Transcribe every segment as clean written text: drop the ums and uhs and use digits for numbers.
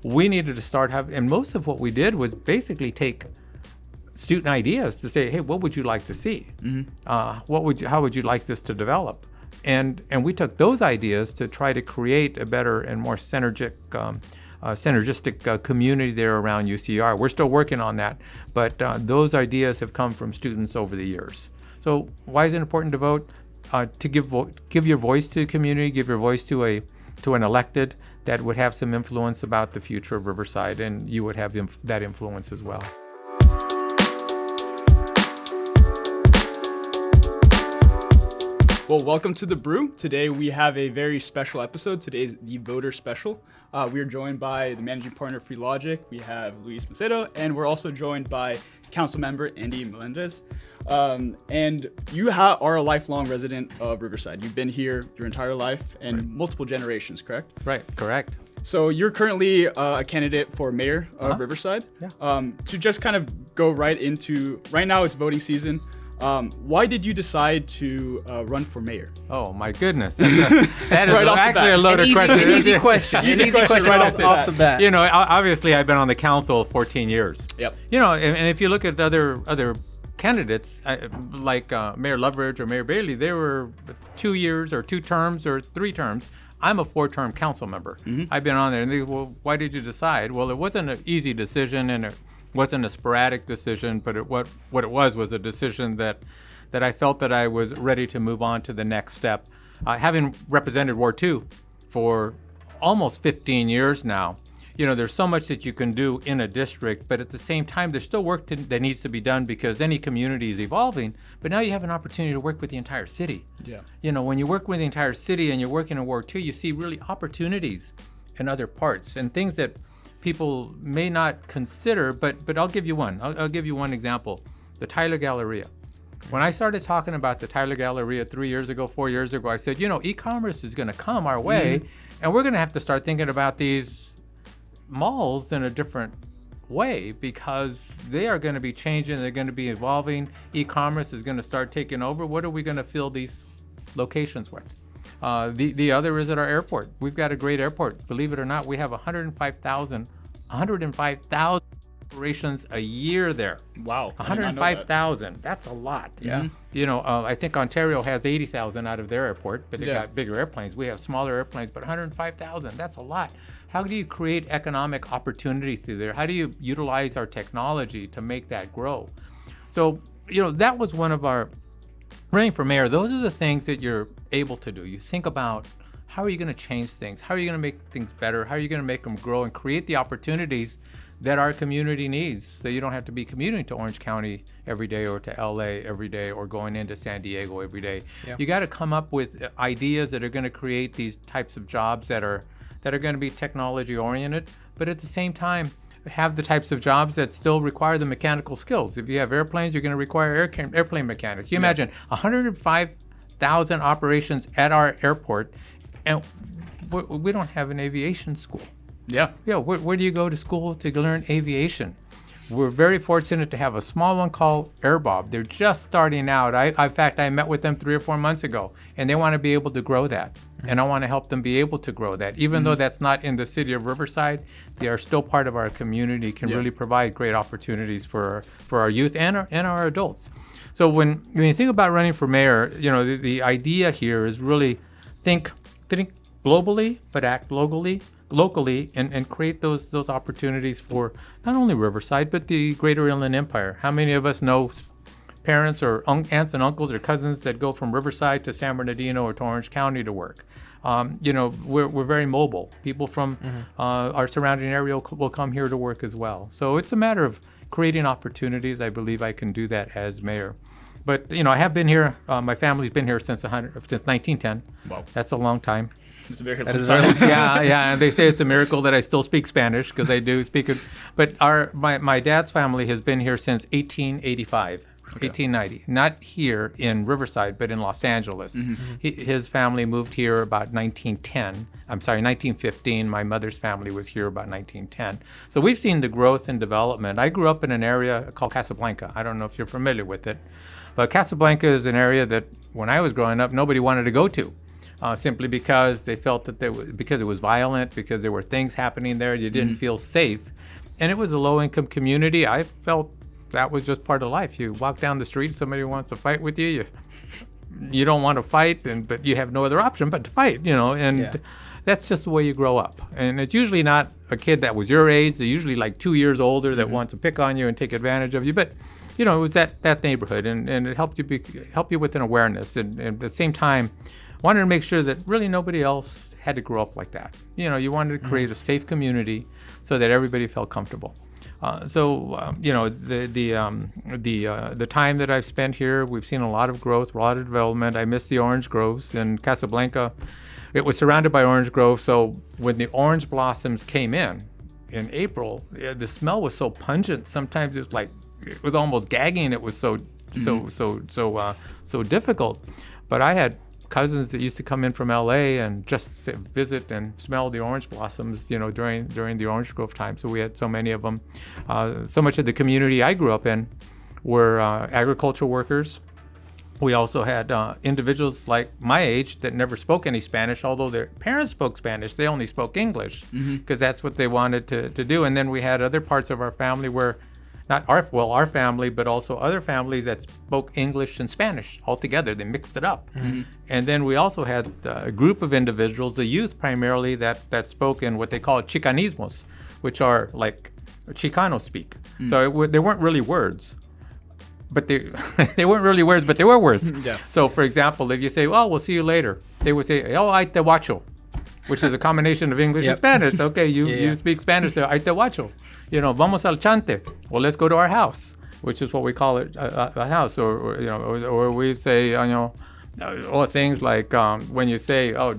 we needed to start having, and most of what we did was basically take student ideas to say, hey, what would you like to see? How would you like this to develop? And we took those ideas to try to create a better and more synergistic community there around UCR. We're still working on that, but those ideas have come from students over the years. So why is it important to vote? To give your voice to the community, give your voice to an elected that would have some influence about the future of Riverside, and you would have that influence as well. Well, welcome to the Brew. Today we have a very special episode. Today is the voter special. We are joined by the managing partner of Free Logic. We have Luis Macedo, and we're also joined by council member Andy Melendrez. And you are a lifelong resident of Riverside. You've been here your entire life and multiple generations, correct? Right, correct. So you're currently a candidate for mayor of Riverside. Yeah. To just kind of go right now it's voting season. Why did you decide to run for mayor? Oh my goodness, that is Right actually a loaded question. An easy question. Easy question right off the bat. You know, obviously I've been on the council 14 years. Yep. You know, and if you look at other candidates like Mayor Loveridge or Mayor Bailey, they were 2 years or 2 terms or 3 terms. I'm a 4-term council member. I've been on there, and they go, well, why did you decide? Well, it wasn't an easy decision, and it wasn't a sporadic decision, but what it was a decision that I felt that I was ready to move on to the next step. Having represented Ward 2 for almost 15 years now, you know, there's so much that you can do in a district, but at the same time, there's still work that needs to be done because any community is evolving, but now you have an opportunity to work with the entire city. Yeah. You know, when you work with the entire city and you're working in Ward 2, you see really opportunities in other parts and things that people may not consider, but I'll give you one. I'll give you one example. The Tyler Galleria. When I started talking about the Tyler Galleria 3 years ago, 4 years ago, I said, you know, e-commerce is going to come our way, and we're going to have to start thinking about these malls in a different way because they are going to be changing, they're going to be evolving. E-commerce is going to start taking over. What are we going to fill these locations with? The other is at our airport. We've got a great airport. Believe it or not, we have 105,000 operations a year there. Wow. 105,000. That's a lot. Yeah. You know, I think Ontario has 80,000 out of their airport, but they got bigger airplanes. We have smaller airplanes, but 105,000, that's a lot. How do you create economic opportunity through there? How do you utilize our technology to make that grow? So, you know, that was one of our running for mayor. Those are the things that you're able to do. You think about how are you going to change things? How are you going to make things better? How are you going to make them grow and create the opportunities that our community needs so you don't have to be commuting to Orange County every day or to LA every day or going into San Diego every day. Yeah. You got to come up with ideas that are going to create these types of jobs that are going to be technology oriented, but at the same time have the types of jobs that still require the mechanical skills. If you have airplanes, you're going to require airplane mechanics. You imagine 105,000 operations at our airport, and we don't have an aviation school. Yeah. Yeah. Where do you go to school to learn aviation? We're very fortunate to have a small one called AirBob. They're just starting out. In fact, I met with them 3 or 4 months ago, and they want to be able to grow that. And I want to help them be able to grow that. Even though that's not in the city of Riverside, they are still part of our community, can really provide great opportunities for our youth and our adults. So when you think about running for mayor, you know, the idea here is really think globally, but act locally, and create those opportunities for not only Riverside, but the greater Inland Empire. How many of us know parents or aunts and uncles or cousins that go from Riverside to San Bernardino or to Orange County to work? You know, we're very mobile. People from our surrounding area will come here to work as well. So it's a matter of creating opportunities. I believe I can do that as mayor. But, you know, I have been here. My family's been here since 1910. Wow. That's a long time. It's a very long time. Yeah. And they say it's a miracle that I still speak Spanish because I do speak it. But my dad's family has been here since 1885. Okay. 1890, not here in Riverside, but in Los Angeles. His family moved here about 1915. My mother's family was here about 1910. So we've seen the growth and development. I grew up in an area called Casablanca. I don't know if you're familiar with it, but Casablanca is an area that when I was growing up, nobody wanted to go to. simply because they felt that because it was violent, because there were things happening there, you didn't feel safe. And it was a low-income community. I felt that was just part of life. You walk down the street, somebody wants to fight with you, you don't want to fight, but you have no other option but to fight, and that's just the way you grow up. And it's usually not a kid that was your age. They're usually like 2 years older that wants to pick on you and take advantage of you. But it was that neighborhood, and it helped you with an awareness, and at the same time wanted to make sure that really nobody else had to grow up like that. You wanted to create a safe community so that everybody felt comfortable. The time that I've spent here, we've seen a lot of growth, a lot of development. I miss the orange groves in Casablanca. It was surrounded by orange groves, so when the orange blossoms came in April, the smell was so pungent. Sometimes it was almost gagging. It was so difficult. But I had cousins that used to come in from LA and just to visit and smell the orange blossoms, during the orange grove time. So we had so many of them. So much of the community I grew up in were agricultural workers. We also had individuals like my age that never spoke any Spanish, although their parents spoke Spanish. They only spoke English because that's what they wanted to do. And then we had other parts of our family where not our family, but also other families that spoke English and Spanish all together. They mixed it up. And then we also had a group of individuals, the youth primarily, that spoke in what they call Chicanismos, which are like Chicano speak. So they weren't really words. But they weren't really words, but they were words. So, for example, if you say, "Well, we'll see you later," they would say, "Oh, ahí te guacho," which is a combination of English and Spanish. Okay, you speak Spanish, so ahí te guacho. Vamos al chante. Well, let's go to our house, which is what we call it, a house. Or we say, or things like when you say, "Oh,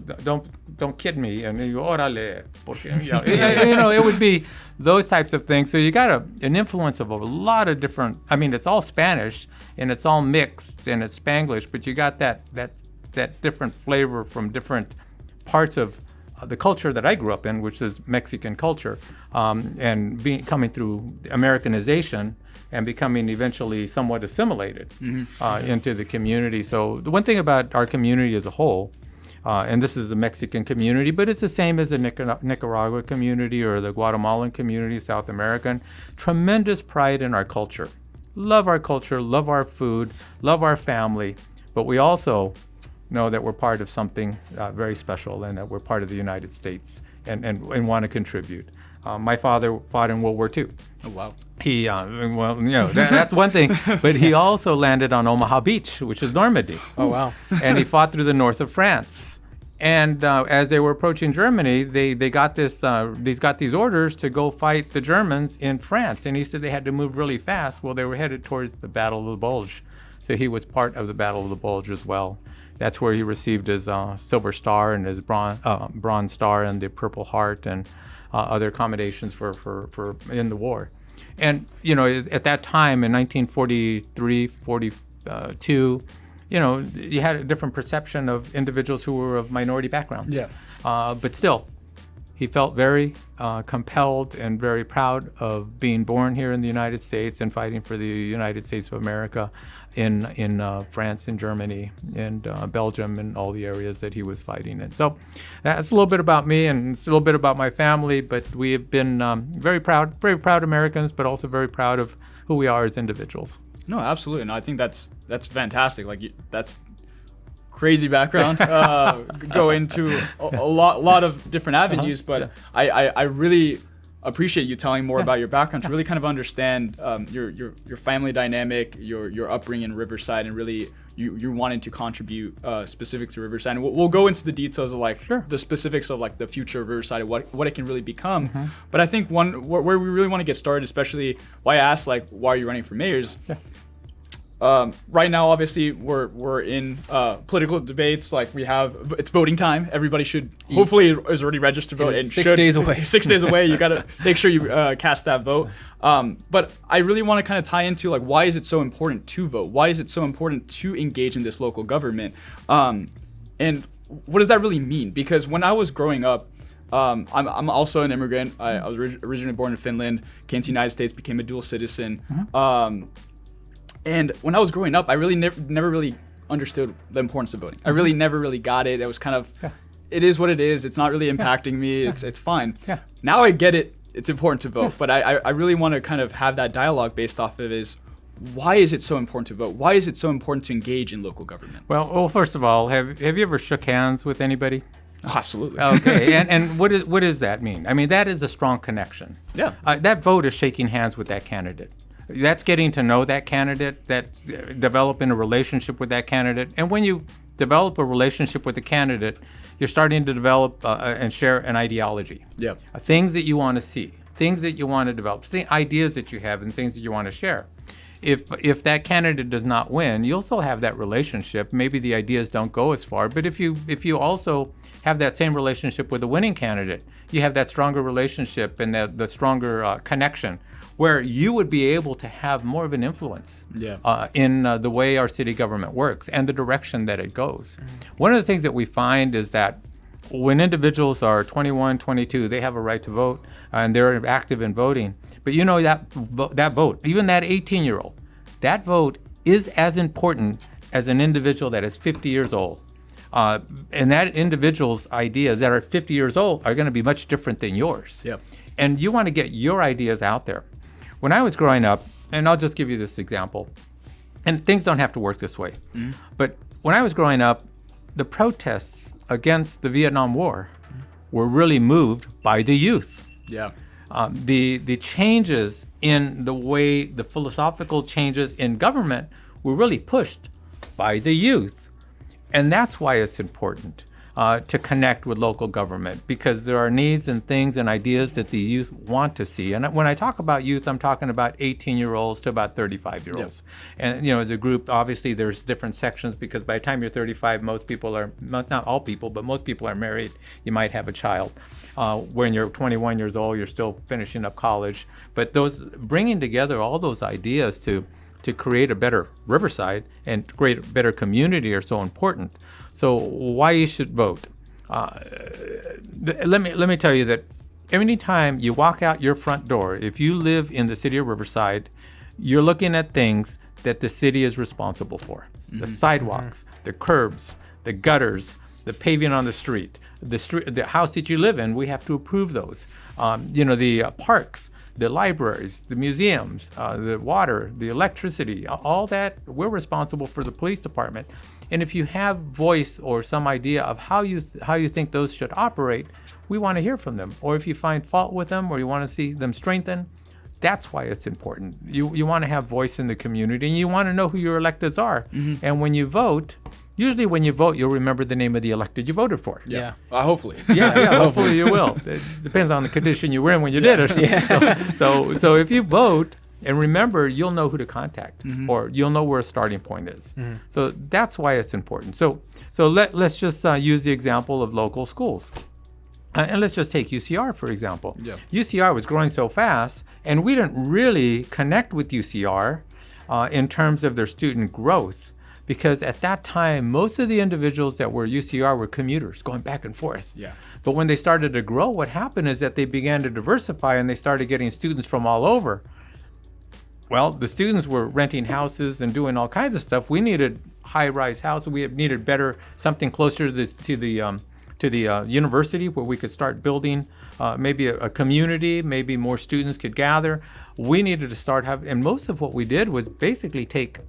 don't kid me," and you go, "Órale," porque, it would be those types of things. So you got an influence of a lot of different. I mean, it's all Spanish and it's all mixed and it's Spanglish, but you got that different flavor from different parts of the culture that I grew up in, which is Mexican culture, and coming through Americanization and becoming eventually somewhat assimilated into the community. So the one thing about our community as a whole, and this is the Mexican community, but it's the same as the Nicaragua community or the Guatemalan community, South American, tremendous pride in our culture. Love our culture, love our food, love our family, but we also know that we're part of something very special and that we're part of the United States and want to contribute. My father fought in World War II. Oh, wow. He, that's one thing, but he also landed on Omaha Beach, which is Normandy. Oh, wow. And he fought through the north of France. And as they were approaching Germany, they got these orders to go fight the Germans in France. And he said they had to move really fast. Well, they were headed towards the Battle of the Bulge. So he was part of the Battle of the Bulge as well. That's where he received his Silver Star and his Bronze Star and the Purple Heart and other accommodations for in the war. And at that time in 1943, 42, you had a different perception of individuals who were of minority backgrounds. But still, he felt very compelled and very proud of being born here in the United States and fighting for the United States of America in France and Germany and Belgium and all the areas that he was fighting in. So that's a little bit about me and it's a little bit about my family, but we have been very proud Americans, but also very proud of who we are as individuals. No, absolutely. And I think that's fantastic. That's crazy background. Go into a lot of different avenues, but I really appreciate you telling more about your background to really kind of understand your family dynamic, your upbringing in Riverside, and really you wanting to contribute specific to Riverside. And we'll go into the details of the specifics of the future of Riverside and what it can really become. But I think where we really want to get started, especially why I asked why are you running for mayors? Right now, obviously, we're in political debates. It's voting time. Everybody should hopefully is already registered to vote. And 6 days away. 6 days away. You got to make sure you cast that vote. But I really want to kind of tie into why is it so important to vote? Why is it so important to engage in this local government? And what does that really mean? Because when I was growing up, I'm also an immigrant. I was originally born in Finland, came to the United States, became a dual citizen. And when I was growing up, I really never really understood the importance of voting. I really never really got it. It was kind of, it is what it is. It's not really impacting me. It's fine. Yeah. Now I get it. It's important to vote. But I really want to kind of have that dialogue based off of is, why is it so important to vote? Why is it so important to engage in local government? Well, first of all, have you ever shook hands with anybody? Oh, absolutely. Okay, and what does that mean? I mean, that is a strong connection. Yeah. That vote is shaking hands with that candidate. That's getting to know that candidate, that's developing a relationship with that candidate. And when you develop a relationship with the candidate, you're starting to develop and share an ideology. Yeah. Things that you want to see, things that you want to develop, ideas that you have, and things that you want to share. If that candidate does not win, you'll still have that relationship. Maybe the ideas don't go as far, but if you also have that same relationship with the winning candidate, you have that stronger relationship and the stronger connection, where you would be able to have more of an influence in the way our city government works and the direction that it goes. One of the things that we find is that when individuals are 21, 22, they have a right to vote and they're active in voting. But you know that vote, even that 18-year-old, that vote is as important as an individual that is 50 years old. And that individual's ideas that are 50 years old are going to be much different than yours. Yep. And you want to get your ideas out there. When I was growing up, and I'll just give you this example, and things don't have to work this way, but when I was growing up, the protests against the Vietnam War were really moved by the youth. Yeah. The changes in the way, the philosophical changes in government were really pushed by the youth. And that's why it's important to connect with local government, because there are needs and things and ideas that the youth want to see. And when I talk about youth, I'm talking about 18-year-olds to about 35-year-olds. Yep. And, as a group, obviously there's different sections, because by the time you're 35, most people are, not all people, but most people are married. You might have a child. When you're 21 years old, you're still finishing up college. But those bringing together all those ideas to create a better Riverside and create a better community are so important. So why you should vote? Let me tell you that anytime you walk out your front door, if you live in the city of Riverside, you're looking at things that the city is responsible for. The sidewalks, the curbs, the gutters, the paving on the street, the house that you live in, we have to approve those. The parks, the libraries, the museums, the water, the electricity, all that, we're responsible for the police department. And if you have voice or some idea of how you think those should operate, we want to hear from them. Or if you find fault with them or you want to see them strengthen, that's why it's important. You want to have voice in the community, and you want to know who your electeds are. And when you vote, usually when you vote, you'll remember the name of the elected you voted for. Yeah. Hopefully. Yeah, hopefully you will. It depends on the condition you were in when you did it. So if you vote and remember, you'll know who to contact, or you'll know where a starting point is. So that's why it's important. So let's just use the example of local schools. And let's just take UCR, for example. Yeah. UCR was growing so fast, and we didn't really connect with UCR in terms of their student growth, because at that time, most of the individuals that were UCR were commuters going back and forth. Yeah. But when they started to grow, what happened is that they began to diversify, and they started getting students from all over. Well, the students were renting houses and doing all kinds of stuff. We needed high-rise houses. We needed something closer to the university, where we could start building maybe a community, maybe more students could gather. We needed to start and most of what we did was basically take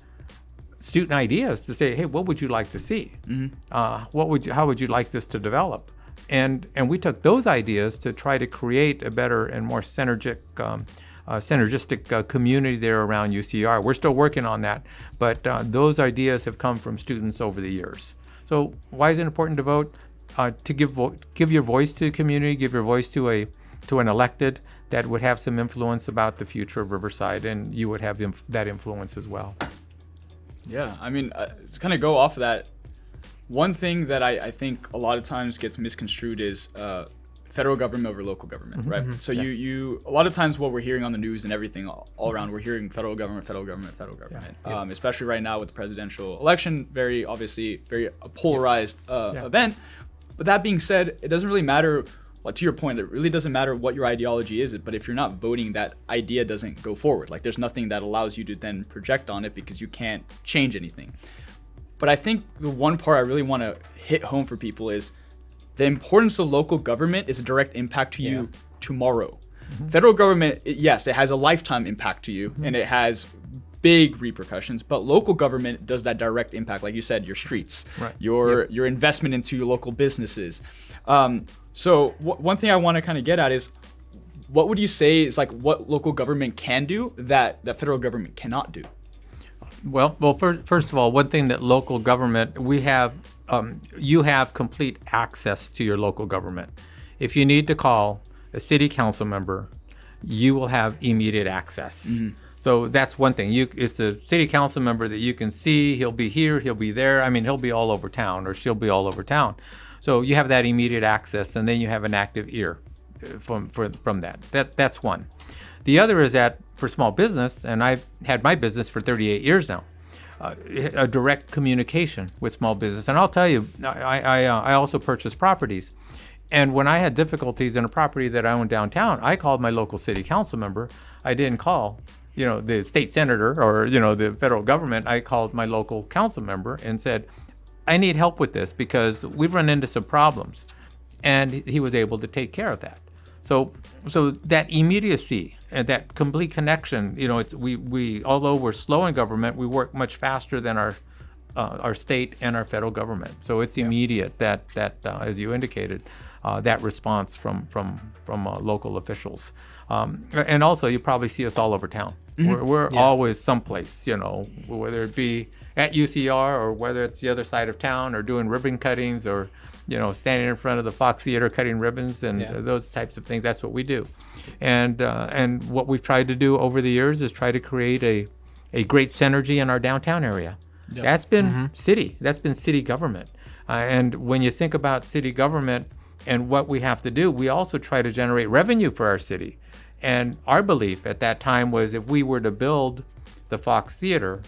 student ideas to say, hey, what would you like to see? How would you like this to develop? And we took those ideas to try to create a better and more synergistic community there around UCR. We're still working on that, but those ideas have come from students over the years. So why is it important to vote? To give your voice to the community, give your voice to an elected that would have some influence about the future of Riverside, and you would have that influence as well. Yeah, I mean, to kind of go off of that, one thing that I think a lot of times gets misconstrued is federal government over local government, right? So you a lot of times what we're hearing on the news and everything all around, we're hearing federal government. Especially right now with the presidential election, very polarized event. But that being said, it doesn't really matter. Well, to your point, it really doesn't matter what your ideology is, but if you're not voting, that idea doesn't go forward. Like, there's nothing that allows you to then project on it, because you can't change anything. But I think the one part I really want to hit home for people is the importance of local government is a direct impact to you tomorrow. Federal government, yes, it has a lifetime impact to you, and it has big repercussions, but local government does that direct impact, like you said, your streets, your investment into your local businesses. So one thing I want to kind of get at is, what would you say is like what local government can do that federal government cannot do? Well, first of all, one thing that local government, we have, you have complete access to your local government. If you need to call a city council member, you will have immediate access. So that's one thing. It's a city council member that you can see. He'll be here, he'll be there. I mean, he'll be all over town, or she'll be all over town. So you have that immediate access, and then you have an active ear from that. That's one. The other is that for small business, and I've had my business for 38 years now, a direct communication with small business. And I'll tell you, I also purchase properties. And when I had difficulties in a property that I owned downtown, I called my local city council member. I didn't call the state senator or, the federal government. I called my local council member and said, I need help with this because we've run into some problems. And he was able to take care of that. So that immediacy and that complete connection, we although we're slow in government, we work much faster than our state and our federal government. So it's immediate that as you indicated, that response from local officials. And also, you probably see us all over town. We're always someplace, whether it be at UCR or whether it's the other side of town or doing ribbon cuttings or, standing in front of the Fox Theater cutting ribbons and those types of things. That's what we do. And what we've tried to do over the years is try to create a great synergy in our downtown area. That's been city. That's been city government. And when you think about city government and what we have to do, we also try to generate revenue for our city. And our belief at that time was if we were to build the Fox Theater,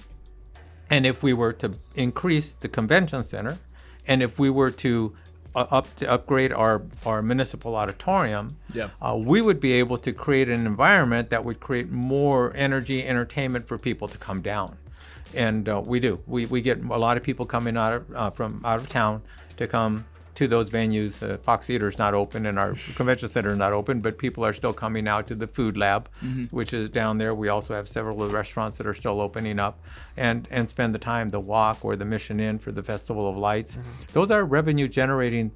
and if we were to increase the convention center, and if we were to upgrade our municipal auditorium, we would be able to create an environment that would create more energy, entertainment for people to come down. And we do. We get a lot of people coming from out of town to come to those venues. Fox Theater is not open and our convention center is not open, but people are still coming out to the food lab, which is down there. We also have several of the restaurants that are still opening up and spend the time, the walk or the Mission Inn for the Festival of Lights. Those are revenue generating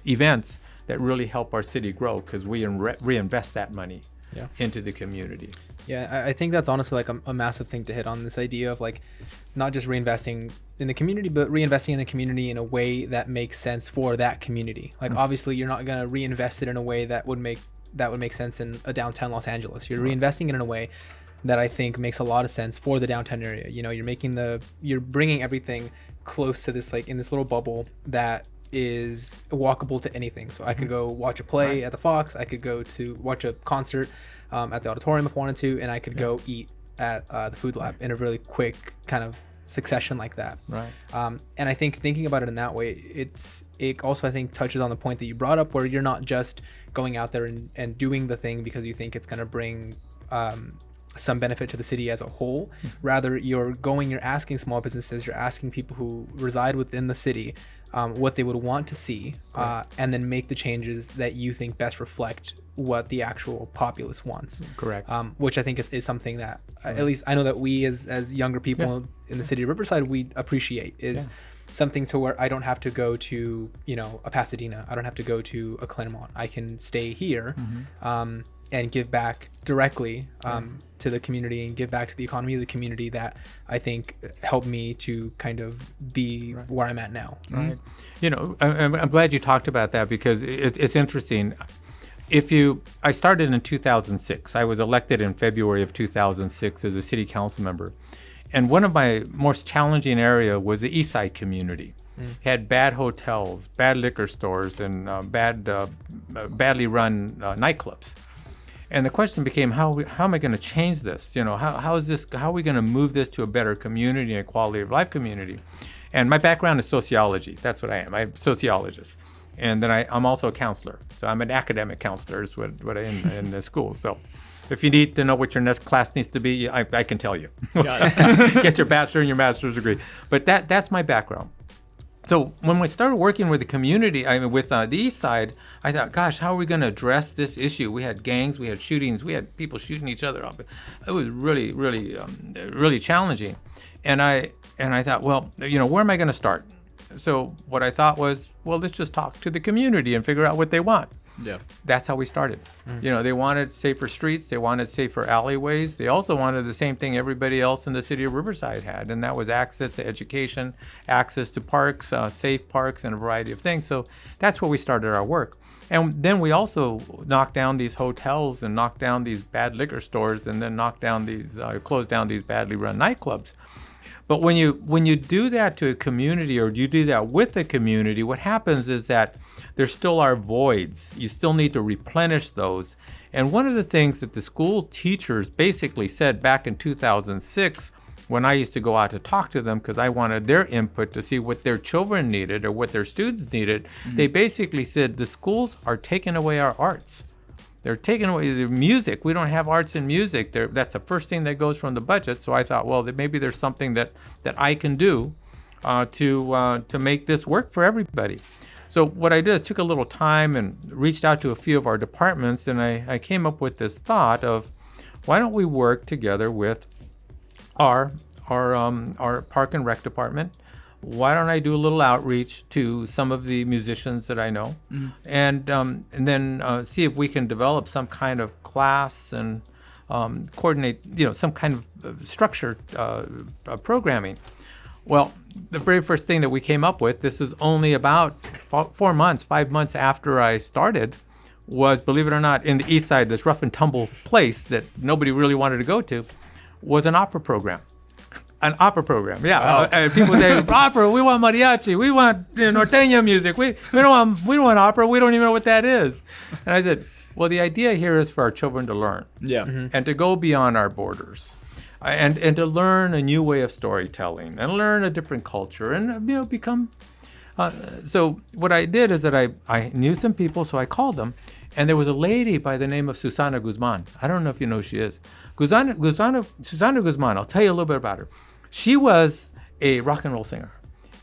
events that really help our city grow because we reinvest that money into the community. Yeah, I think that's honestly like a massive thing to hit on, this idea of like not just reinvesting in the community, but reinvesting in the community in a way that makes sense for that community. Like obviously you're not going to reinvest it in a way that would make sense in a downtown Los Angeles. You're reinvesting it in a way that I think makes a lot of sense for the downtown area. You're bringing everything close to this, like in this little bubble that is walkable to anything. So I could go watch a play at the Fox. I could go to watch a concert at the auditorium if I wanted to, and I could go eat at the food lab in a really quick kind of succession like that. Right. And I think thinking about it in that way, it also I think touches on the point that you brought up, where you're not just going out there and doing the thing because you think it's going to bring some benefit to the city as a whole. Rather, you're asking small businesses, you're asking people who reside within the city what they would want to see, and then make the changes that you think best reflect what the actual populace wants. Correct. Which I think is something that at least I know that we as younger people in the city of Riverside, we appreciate is something to where I don't have to go to, a Pasadena. I don't have to go to a Claremont. I can stay here and give back directly to the community and give back to the economy of the community that I think helped me to kind of be where I'm at now. Right. I'm glad you talked about that because it's interesting. I started in 2006. I was elected in February of 2006 as a city council member. And one of my most challenging area was the East Side community. Had bad hotels, bad liquor stores, and badly run nightclubs. And the question became, how am I going to change this? How are we going to move this to a better community and a quality of life community? And my background is sociology. That's what I am. I'm a sociologist. And then I'm also a counselor. So I'm an academic counselor is what I in the school. So if you need to know what your next class needs to be, I can tell you. Got it. Get your bachelor and your master's degree. But that's my background. So when we started working with the community, with the East Side, I thought, gosh, how are we going to address this issue? We had gangs, we had shootings, we had people shooting each other up. It was really, really, really challenging. And I thought, well, where am I going to start? So what I thought was, well, let's just talk to the community and figure out what they want. Yeah. That's how we started. They wanted safer streets. They wanted safer alleyways. They also wanted the same thing everybody else in the city of Riverside had, and that was access to education, access to parks, safe parks, and a variety of things. So that's where we started our work. And then we also knocked down these hotels and knocked down these bad liquor stores and then closed down these badly run nightclubs. But when you do that to a community or you do that with the community, what happens is that there still are voids. You still need to replenish those. And one of the things that the school teachers basically said back in 2006, when I used to go out to talk to them because I wanted their input to see what their children needed or what their students needed, they basically said the schools are taking away our arts. They're taking away the music. We don't have arts and music. That's the first thing that goes from the budget. So I thought, well, that maybe there's something that I can do to make this work for everybody. So what I did is took a little time and reached out to a few of our departments, and I came up with this thought of, why don't we work together with our park and rec department? Why don't I do a little outreach to some of the musicians that I know, and then see if we can develop some kind of class and coordinate, some kind of structured programming. Well, the very first thing that we came up with, this was only about 5 months after I started, was, believe it or not, in the East Side, this rough and tumble place that nobody really wanted to go to, was an opera program. An opera program, yeah. Wow. People say, opera, we want mariachi, we want norteña music, we don't want opera, we don't even know what that is. And I said, well, the idea here is for our children to learn. Yeah. And to go beyond our borders. And to learn a new way of storytelling and learn a different culture and become. So what I did is that I knew some people, so I called them, and there was a lady by the name of Susana Guzman. I don't know if you know who she is. Susana Guzman. I'll tell you a little bit about her. She was a rock and roll singer.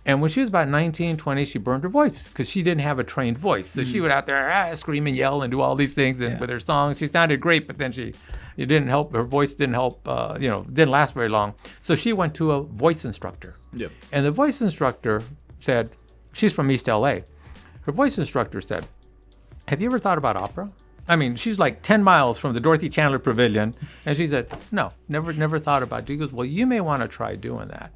And when she was about 19, 20, she burned her voice because she didn't have a trained voice. So she would out there scream and yell and do all these things. And with her songs, she sounded great, but then it didn't help. Her voice didn't help, didn't last very long. So she went to a voice instructor. Yep. And the voice instructor said, she's from East LA. Her voice instructor said, have you ever thought about opera? I mean, she's like 10 miles from the Dorothy Chandler Pavilion. And she said, no, never thought about it. He goes, well, you may want to try doing that.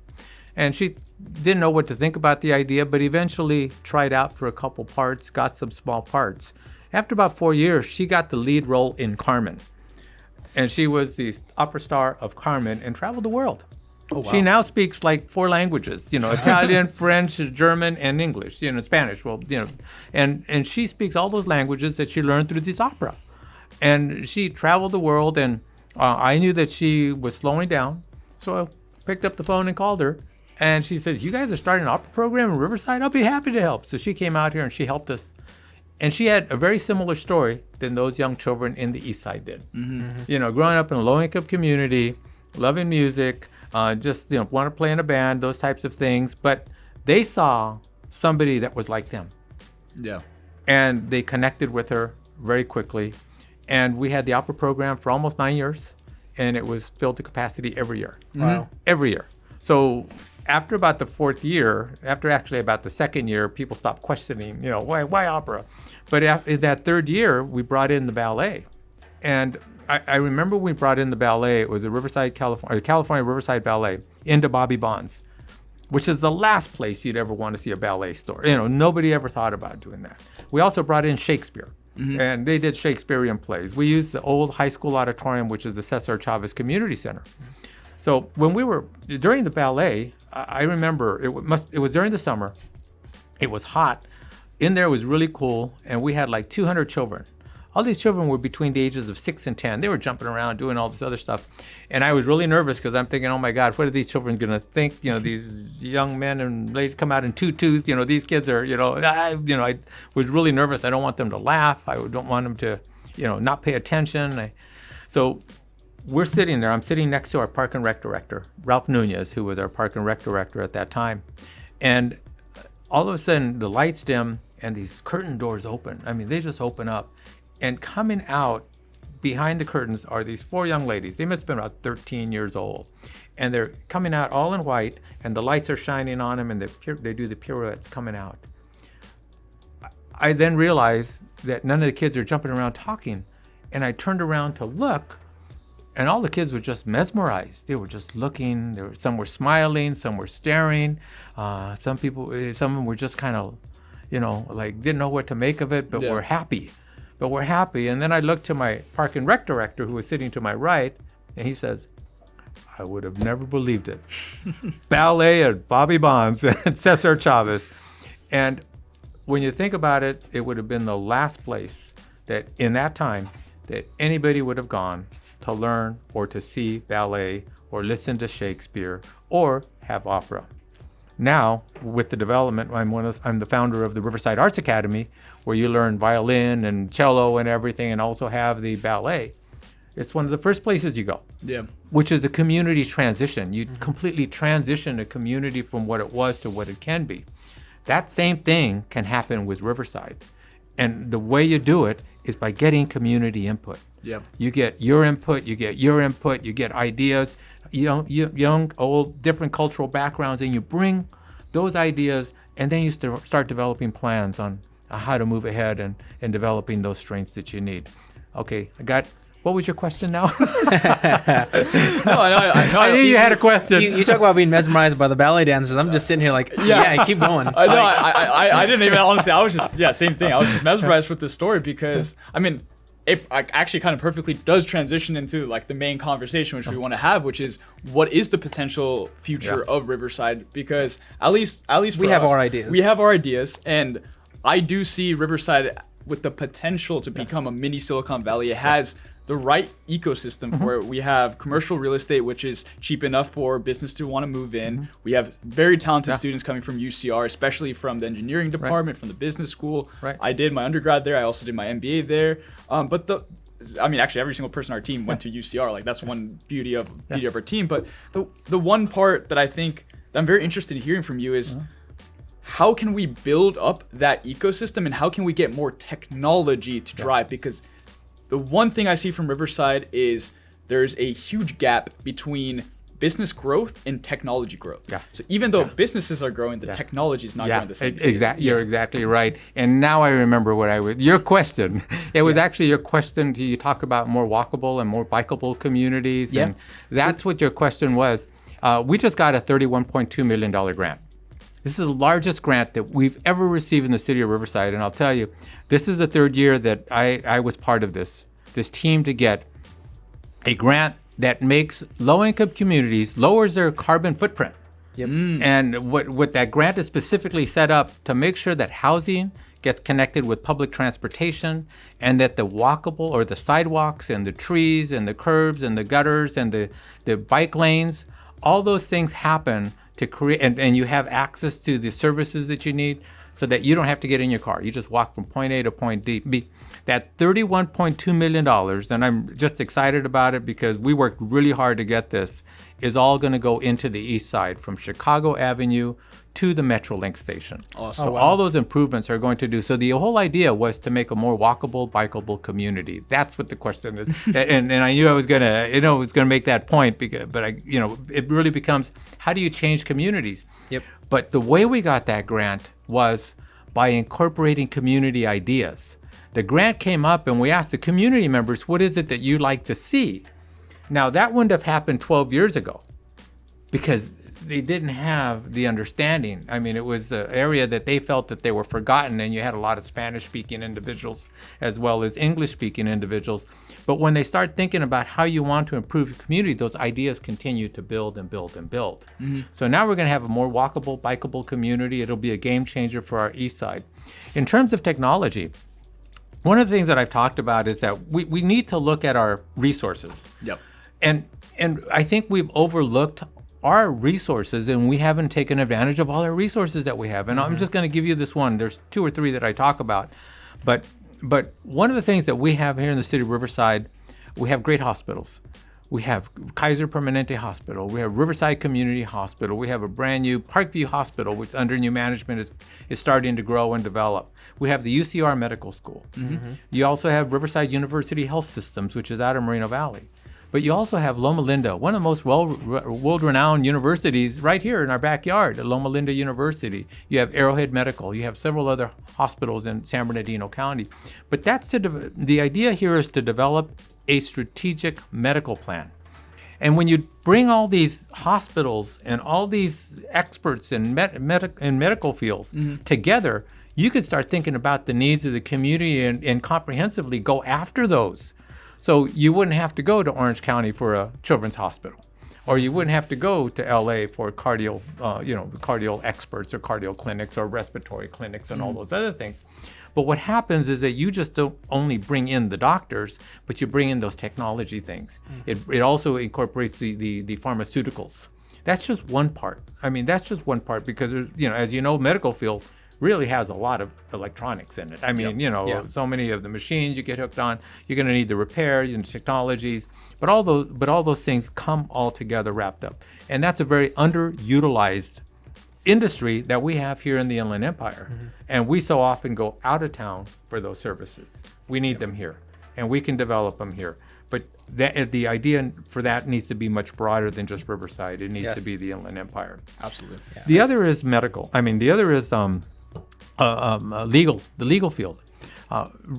And she didn't know what to think about the idea, but eventually tried out for a couple parts, got some small parts. After about 4 years, she got the lead role in Carmen. And she was the opera star of Carmen and traveled the world. Oh, wow. She now speaks like 4 languages, Italian, French, German, and English, Spanish. Well, and she speaks all those languages that she learned through this opera. And she traveled the world, and I knew that she was slowing down. So I picked up the phone and called her. And she says, you guys are starting an opera program in Riverside? I'll be happy to help. So she came out here and she helped us. And she had a very similar story than those young children in the East Side did. Growing up in a low-income community, loving music, want to play in a band, those types of things. But they saw somebody that was like them. Yeah. And they connected with her very quickly. And we had the opera program for almost 9 years. And it was filled to capacity every year. Wow. Every year. So after about the 4th year, after actually about the 2nd year, people stopped questioning, why opera? But in that 3rd year, we brought in the ballet. And I remember we brought in the ballet. It was the California Riverside Ballet into Bobby Bonds, which is the last place you'd ever want to see a ballet store. Nobody ever thought about doing that. We also brought in Shakespeare. And they did Shakespearean plays. We used the old high school auditorium, which is the Cesar Chavez Community Center. So when we were during the ballet, I remember it was during the summer. It was hot. In there was really cool, and we had like 200 children. All these children were between the ages of 6 and 10. They were jumping around, doing all this other stuff. And I was really nervous because I'm thinking, oh my God, what are these children going to think? These young men and ladies come out in tutus. These kids are, I was really nervous. I don't want them to laugh. I don't want them to, not pay attention. So we're sitting there. I'm sitting next to our Park and Rec director, Ralph Nunez, who was our Park and Rec director at that time. And all of a sudden, the lights dim and these curtain doors open. I mean, they just open up. And coming out behind the curtains are these 4 young ladies. They must have been about 13 years old. And they're coming out all in white, and the lights are shining on them, and they do the pirouettes coming out. I then realized that none of the kids are jumping around talking. And I turned around to look, and all the kids were just mesmerized. They were just looking. Some were smiling, some were staring. Some of them were just kind of, like didn't know what to make of it, but were happy. And then I looked to my Park and Rec director, who was sitting to my right, and he says, I would have never believed it. Ballet and Bobby Bonds and Cesar Chavez. And when you think about it, it would have been the last place that in that time that anybody would have gone to learn or to see ballet or listen to Shakespeare or have opera. Now, with the development, I'm the founder of the Riverside Arts Academy, where you learn violin and cello and everything, and also have the ballet. It's one of the first places you go. Yeah. Which is a community transition. You completely transition a community from what it was to what it can be. That same thing can happen with Riverside. And the way you do it is by getting community input. Yeah. You get your input, you get ideas, young, old, different cultural backgrounds, and you bring those ideas, and then you start developing plans on how to move ahead and developing those strengths that you need. Okay, what was your question now? I knew you had a question. You talk about being mesmerized by the ballet dancers. I'm just sitting here like, keep going. I didn't even, honestly, I was just, same thing. I was just mesmerized with this story because, it actually kind of perfectly does transition into like the main conversation which we want to have, which is what is the potential future of Riverside? Because at least we have our ideas. We have our ideas, and I do see Riverside with the potential to become a mini Silicon Valley. It has the right ecosystem for it. We have commercial real estate, which is cheap enough for business to want to move in. We have very talented students coming from UCR, especially from the engineering department, from the business school. Right. I did my undergrad there. I also did my MBA there. Actually, every single person on our team went to UCR. Like, that's one beauty of our team. But the one part that I think that I'm very interested in hearing from you is how can we build up that ecosystem, and how can we get more technology to drive? Because the one thing I see from Riverside is there's a huge gap between business growth and technology growth. Yeah. So even though businesses are growing, the technology is not growing the same. Exactly. You're exactly right. And now I remember your question. It was actually your question. Do you talk about more walkable and more bikeable communities? Yeah. And that's what your question was. We just got a $31.2 million grant. This is the largest grant that we've ever received in the city of Riverside. And I'll tell you, this is the third year that I was part of this team to get a grant that makes low-income communities, lowers their carbon footprint. Yep. And what that grant is specifically set up to make sure that housing gets connected with public transportation, and that the walkable or the sidewalks and the trees and the curbs and the gutters and the bike lanes, all those things happen to create, and you have access to the services that you need so that you don't have to get in your car. You just walk from point A to point B. That $31.2 million, and I'm just excited about it because we worked really hard to get this, is all going to go into the east side from Chicago Avenue to the Metrolink station. Awesome. So all those improvements are going to do. So the whole idea was to make a more walkable, bikeable community. That's what the question is. and I knew I was going to make that point, but it really becomes, how do you change communities? Yep. But the way we got that grant was by incorporating community ideas. The grant came up and we asked the community members, what is it that you'd like to see? Now, that wouldn't have happened 12 years ago because they didn't have the understanding. I mean, it was an area that they felt that they were forgotten, and you had a lot of Spanish-speaking individuals as well as English-speaking individuals. But when they start thinking about how you want to improve your community, those ideas continue to build and build and build. Mm-hmm. So now we're going to have a more walkable, bikeable community. It'll be a game changer for our east side. In terms of technology, one of the things that I've talked about is that we need to look at our resources. Yep. And I think we've overlooked our resources, and we haven't taken advantage of all our resources that we have. And I'm just going to give you this one. There's 2 or 3 that I talk about. But one of the things that we have here in the city of Riverside, we have great hospitals. We have Kaiser Permanente Hospital. We have Riverside Community Hospital. We have a brand new Parkview Hospital, which under new management is starting to grow and develop. We have the UCR Medical School. You also have Riverside University Health Systems, which is out of Moreno Valley. But you also have Loma Linda, one of the most world-renowned universities right here in our backyard, Loma Linda University. You have Arrowhead Medical. You have several other hospitals in San Bernardino County. But the idea here is to develop a strategic medical plan. And when you bring all these hospitals and all these experts in medical fields together, you can start thinking about the needs of the community and comprehensively go after those. So you wouldn't have to go to Orange County for a children's hospital, or you wouldn't have to go to LA for cardio experts or cardio clinics or respiratory clinics and all those other things. But what happens is that you just don't only bring in the doctors, but you bring in those technology things. It also incorporates the pharmaceuticals. That's just one part. I mean, that's just one part because, as you know, medical field really has a lot of electronics in it. I mean, so many of the machines you get hooked on, you're going to need the repair, technologies, but all those things come all together wrapped up. And that's a very underutilized industry that we have here in the Inland Empire. And we so often go out of town for those services. We need them here, and we can develop them here. But the idea for that needs to be much broader than just Riverside. It needs to be the Inland Empire. Absolutely. Yeah. The other is medical. I mean, the other is legal, the legal field.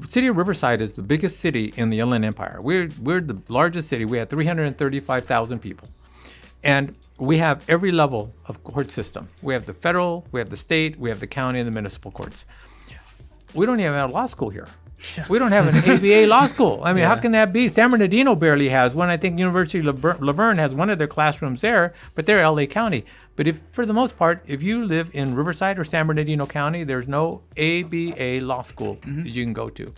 City of Riverside is the biggest city in the Inland Empire. We're the largest city. We have 335,000 people. And we have every level of court system. We have the federal, we have the state, we have the county, and the municipal courts. We don't even have a law school here. We don't have an ABA law school. I mean, how can that be? San Bernardino barely has one. I think University of Laverne has one of their classrooms there, but they're LA County. But for the most part, if you live in Riverside or San Bernardino County, there's no ABA law school that you can go to.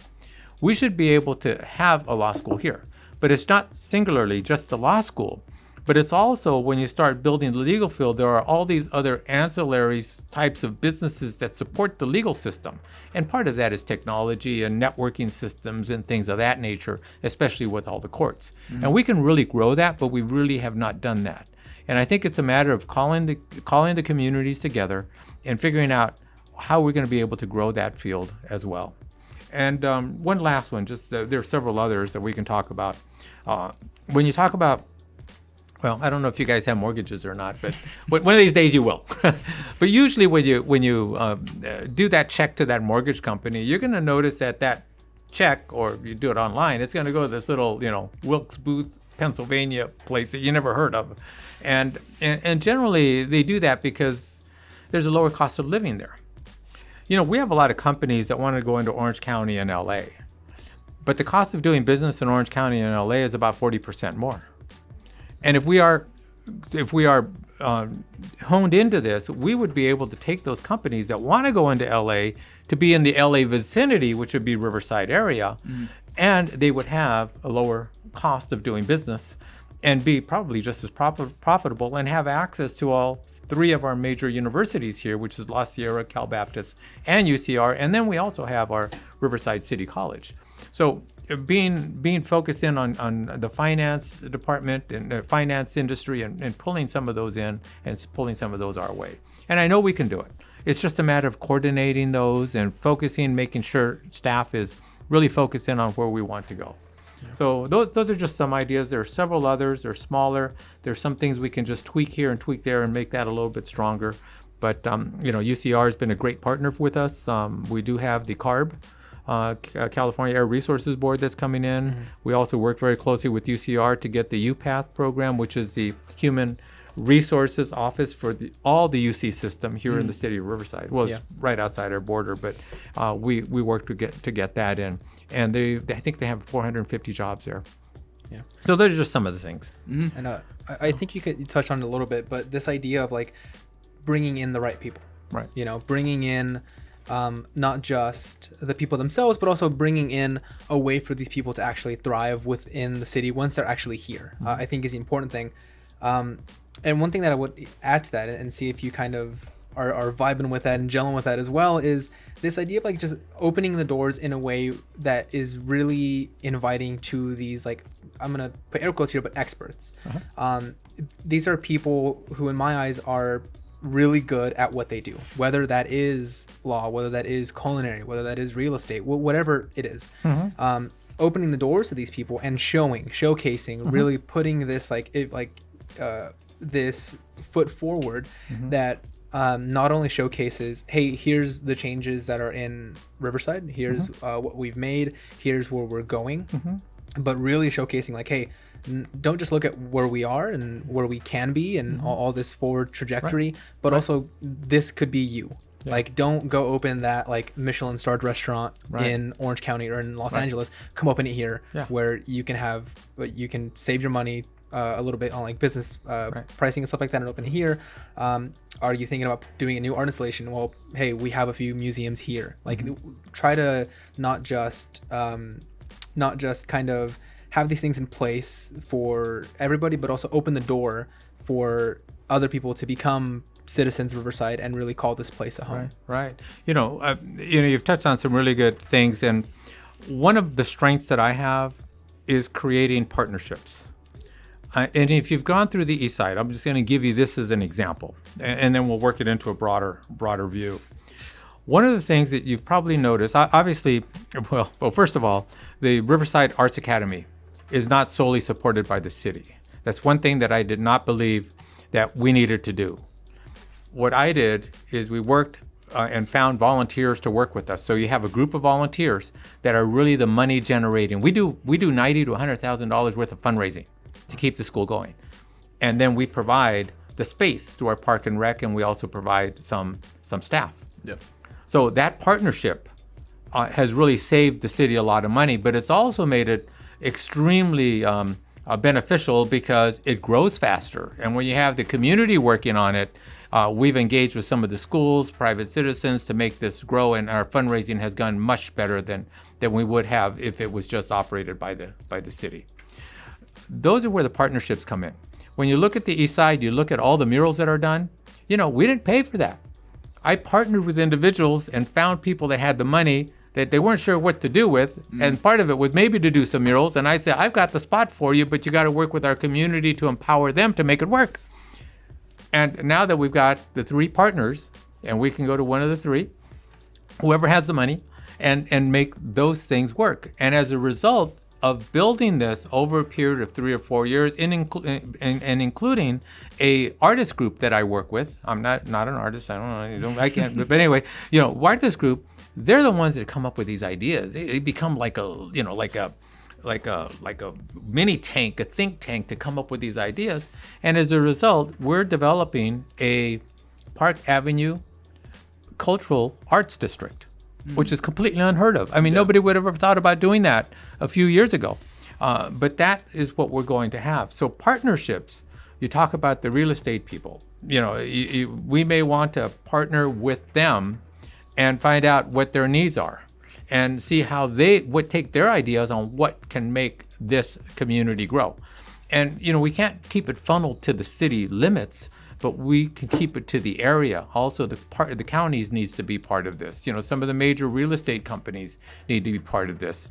We should be able to have a law school here, but it's not singularly just the law school. But it's also, when you start building the legal field, there are all these other ancillary types of businesses that support the legal system. And part of that is technology and networking systems and things of that nature, especially with all the courts. And we can really grow that, but we really have not done that. And I think it's a matter of calling the communities together and figuring out how we're going to be able to grow that field as well. And one last one, there are several others that we can talk about. When you talk about, well, I don't know if you guys have mortgages or not, but one of these days you will. But usually when you do that check to that mortgage company, you're going to notice that check, or you do it online, it's going to go to this little, Wilkes Booth, Pennsylvania place that you never heard of. And generally they do that because there's a lower cost of living there. We have a lot of companies that want to go into Orange County and LA, but the cost of doing business in Orange County and LA is about 40% more. And if we are honed into this, we would be able to take those companies that want to go into LA to be in the LA vicinity, which would be Riverside area, and they would have a lower cost of doing business and be probably just as profitable and have access to all 3 of our major universities here, which is La Sierra, Cal Baptist, and UCR. And then we also have our Riverside City College. So being focused in on the finance department and the finance industry and pulling some of those in and pulling some of those our way. And I know we can do it. It's just a matter of coordinating those and focusing, making sure staff is really focused in on where we want to go. Yeah. So those are just some ideas. There are several others. They're smaller. There's some things we can just tweak here and tweak there and make that a little bit stronger. But UCR has been a great partner with us. We do have the CARB, California Air Resources Board, that's coming in. We also work very closely with UCR to get the UPath program, which is the Human Resources Office for all the UC system here in the city of Riverside. Well, it's right outside our border, but we work to get that in. And I think they have 450 jobs there. Yeah. So those are just some of the things. And I think you touched on it a little bit, but this idea of like bringing in the right people, right? Bringing in not just the people themselves, but also bringing in a way for these people to actually thrive within the city once they're actually here. I think is the important thing. And one thing that I would add to that and see if you kind of are vibing with that and gelling with that as well is this idea of like just opening the doors in a way that is really inviting to these, like, I'm gonna put air quotes here, but experts. These are people who in my eyes are really good at what they do, whether that is law, whether that is culinary, whether that is real estate, whatever it is. Opening the doors to these people and showcasing, really putting this this foot forward that not only showcases, hey, here's the changes that are in Riverside, here's what we've made, here's where we're going, but really showcasing like, hey, don't just look at where we are and where we can be and all this forward trajectory, but also this could be you. Like, don't go open that like Michelin starred restaurant in Orange County or in Los Angeles. Come open it here where you can save your money a little bit on like business pricing and stuff like that, and open it here. Are you thinking about doing a new art installation? Well, hey, we have a few museums here. Like, try to not just kind of have these things in place for everybody, but also open the door for other people to become citizens of Riverside and really call this place a home. Right. You've touched on some really good things, and one of the strengths that I have is creating partnerships. And if you've gone through the East Side, I'm just going to give you this as an example, and then we'll work it into a broader view. One of the things that you've probably noticed, obviously, well, first of all, the Riverside Arts Academy is not solely supported by the city. That's one thing that I did not believe that we needed to do. What I did is we worked and found volunteers to work with us. So you have a group of volunteers that are really the money generating. We do $90,000 to $100,000 worth of fundraising to keep the school going, and then we provide the space through our park and rec, and we also provide some staff. So that partnership has really saved the city a lot of money, but it's also made it extremely beneficial because it grows faster. And when you have the community working on it, we've engaged with some of the schools, private citizens to make this grow, and our fundraising has gone much better than we would have if it was just operated by the city. Those are where the partnerships come in. When you look at the East Side, you look at all the murals that are done, we didn't pay for that. I partnered with individuals and found people that had the money that they weren't sure what to do with, and part of it was maybe to do some murals, and I said, I've got the spot for you, but you got to work with our community to empower them to make it work. And now that we've got the three partners, and we can go to one of the three, whoever has the money, and make those things work. And as a result of building this over a period of 3 or 4 years, and including a artist group that I work with. I'm not an artist. I can't. But anyway, artist group. They're the ones that come up with these ideas. They become like a mini tank, a think tank to come up with these ideas. And as a result, we're developing a Park Avenue cultural arts district, which is completely unheard of. I mean, nobody would have ever thought about doing that a few years ago. But that is what we're going to have. So partnerships, you talk about the real estate people. We may want to partner with them and find out what their needs are and see how they would take their ideas on what can make this community grow. And, we can't keep it funneled to the city limits, but we can keep it to the area. Also, the counties needs to be part of this. Some of the major real estate companies need to be part of this.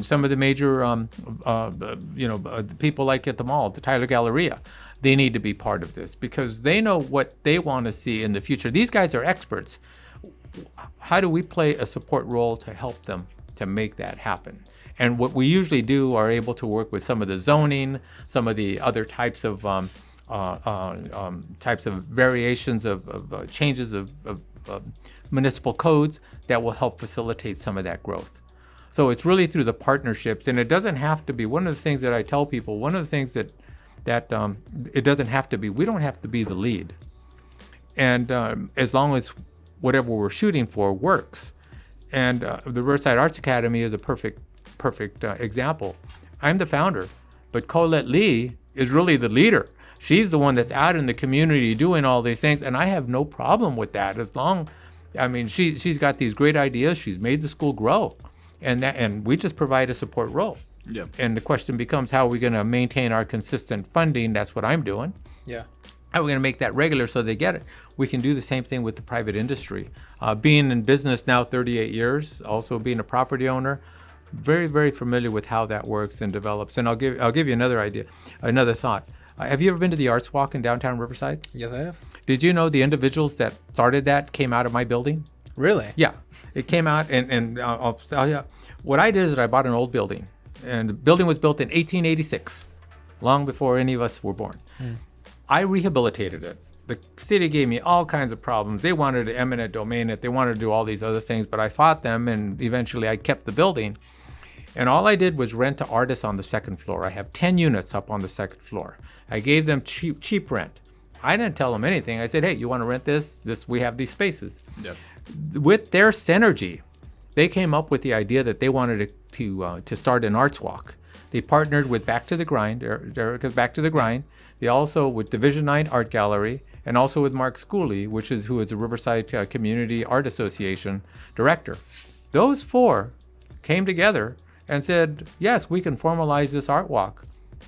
Some of the major, people like at the mall, the Tyler Galleria, they need to be part of this because they know what they want to see in the future. These guys are experts. How do we play a support role to help them to make that happen? And what we usually do are able to work with some of the zoning, some of the other types of variations of changes of municipal codes that will help facilitate some of that growth. So it's really through the partnerships, and it doesn't have to be. One of the things that I tell people, one of the things that it doesn't have to be. We don't have to be the lead, and as long as whatever we're shooting for works. And the Riverside Arts Academy is a perfect example. I'm the founder, but Colette Lee is really the leader. She's the one that's out in the community doing all these things, and I have no problem with that as long I mean, she's got these great ideas. She's made the school grow, and we just provide a support role. Yeah. And the question becomes, how are we going to maintain our consistent funding? That's what I'm doing. Yeah. How are we going to make that regular so they get it? We can do the same thing with the private industry. Being in business now 38 years, also being a property owner, very, very familiar with how that works and develops. And I'll give you another idea, another thought. Have you ever been to the Arts Walk in downtown Riverside? Yes, I have. Did you know the individuals that started that came out of my building? Really? Yeah, it came out, and I'll tell you, what I did is that I bought an old building, and the building was built in 1886, long before any of us were born. I rehabilitated it. The city gave me all kinds of problems. They wanted to eminent domain it. They wanted to do all these other things, but I fought them, and eventually I kept the building. And all I did was rent to artists on the second floor. I have 10 units up on the second floor. I gave them cheap rent. I didn't tell them anything. I said, hey, you want to rent this? We have these spaces. Yep. With their synergy, they came up with the idea that they wanted to start an arts walk. They partnered with Back to the Grind, Erica's Back to the Grind. They also with Division 9 Art Gallery, and also with Mark Schooley, who is the Riverside Community Art Association director. Those four came together and said, yes, we can formalize this art walk.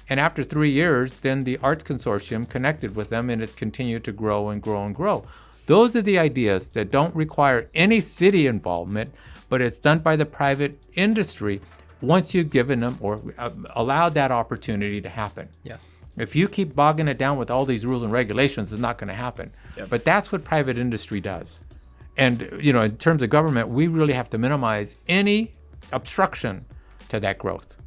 And after 3 years, then the Arts Consortium connected with them, and it continued to grow and grow and grow. Those are the ideas that don't require any city involvement, but it's done by the private industry once you've given them or allowed that opportunity to happen. Yes. If you keep bogging it down with all these rules and regulations, it's not going to happen. Yep. But that's what private industry does. And, in terms of government, we really have to minimize any obstruction to that growth.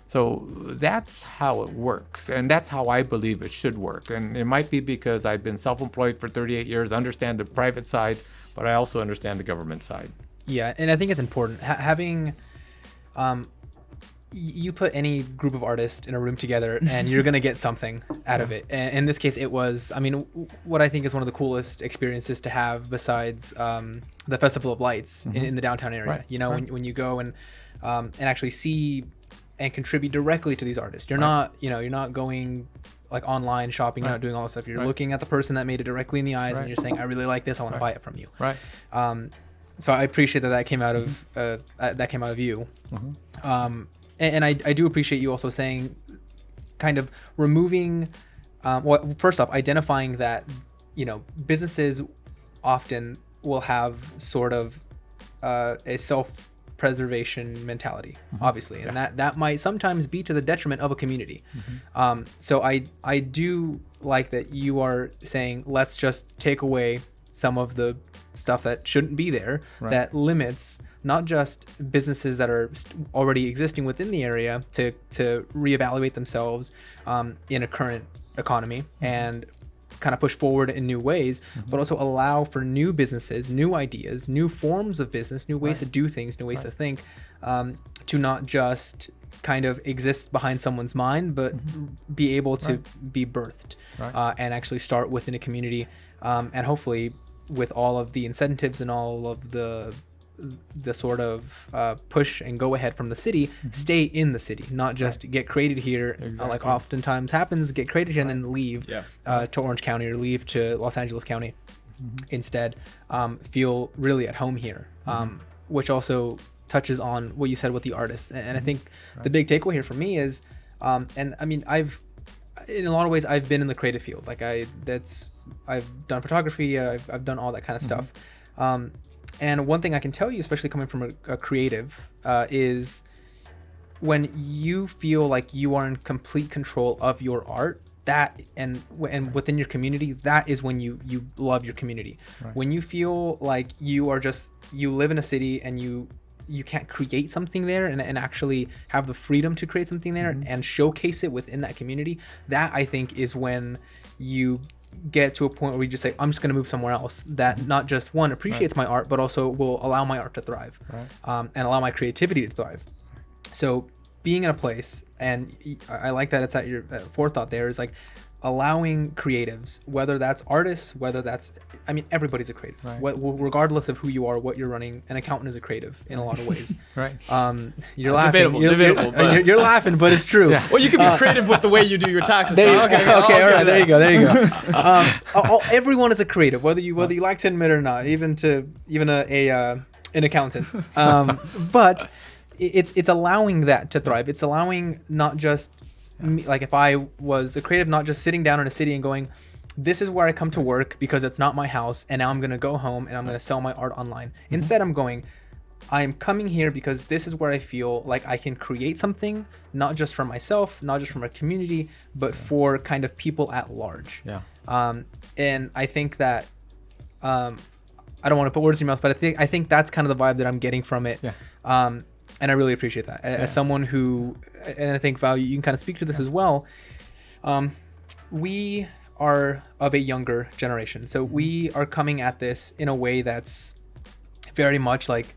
So that's how it works, and that's how I believe it should work. And it might be because I've been self-employed for 38 years, understand the private side, but I also understand the government side. Yeah, and I think it's important having. You put any group of artists in a room together, and you're gonna get something out of it. And in this case, it was. I mean, what I think is one of the coolest experiences to have, besides the Festival of Lights in the downtown area. Right. When you go and actually see and contribute directly to these artists. You're not going like online shopping, you're not doing all this stuff. You're looking at the person that made it directly in the eyes, and you're saying, I really like this, I want to buy it from you. Right. So I appreciate that came out of you. And I do appreciate you also saying, kind of removing, first off, identifying that, businesses often will have sort of a self-preservation mentality, obviously, and that might sometimes be to the detriment of a community. So I do like that you are saying, let's just take away some of the stuff that shouldn't be there, that limits not just businesses that are already existing within the area to reevaluate themselves in a current economy and kind of push forward in new ways, but also allow for new businesses, new ideas, new forms of business, new ways to do things, new ways to think, to not just kind of exist behind someone's mind, but be able to be birthed and actually start within a community, and hopefully with all of the incentives and all of the sort of push and go ahead from the city, stay in the city, not just get created here, like oftentimes happens, get created here and then leave to Orange County or leave to Los Angeles County. Instead, feel really at home here, which also touches on what you said with the artists. And I think the big takeaway here for me is, and I mean, in a lot of ways, I've been in the creative field. Like I've done photography, I've done all that kind of stuff. And one thing I can tell you, especially coming from a creative, is when you feel like you are in complete control of your art, that and within your community, that is when you love your community. When you feel like you live in a city and you can't create something there and actually have the freedom to create something there and showcase it within that community, that I think is when you get to a point where you just say, I'm just going to move somewhere else that not just one appreciates my art, but also will allow my art to thrive, and allow my creativity to thrive. So being in a place, and I like that it's at your forethought there, is like allowing creatives, whether that's artists, whether that's, I mean, everybody's a creative. Right. Regardless of who you are, what you're running, an accountant is a creative in a lot of ways. Right. You're laughing. Debatable, but- You're laughing, but it's true. Yeah. Well, you can be creative with the way you do your taxes. There you, so, okay, I'll all give right, you there you that. go, there you go. Everyone is a creative, whether you like to admit it or not, even an accountant. But it's allowing that to thrive. It's allowing not just me, like if I was a creative, not just sitting down in a city and going, this is where I come to work because it's not my house, and now I'm gonna go home and I'm gonna sell my art online. Instead, I'm going, I'm coming here because this is where I feel like I can create something, not just for myself, not just for my community, but for kind of people at large. Yeah. And I think that, I don't want to put words in your mouth, but I think that's kind of the vibe that I'm getting from it. Yeah. And I really appreciate that. As someone who, and I think Val, you can kind of speak to this as well. We are of a younger generation, so we are coming at this in a way that's very much like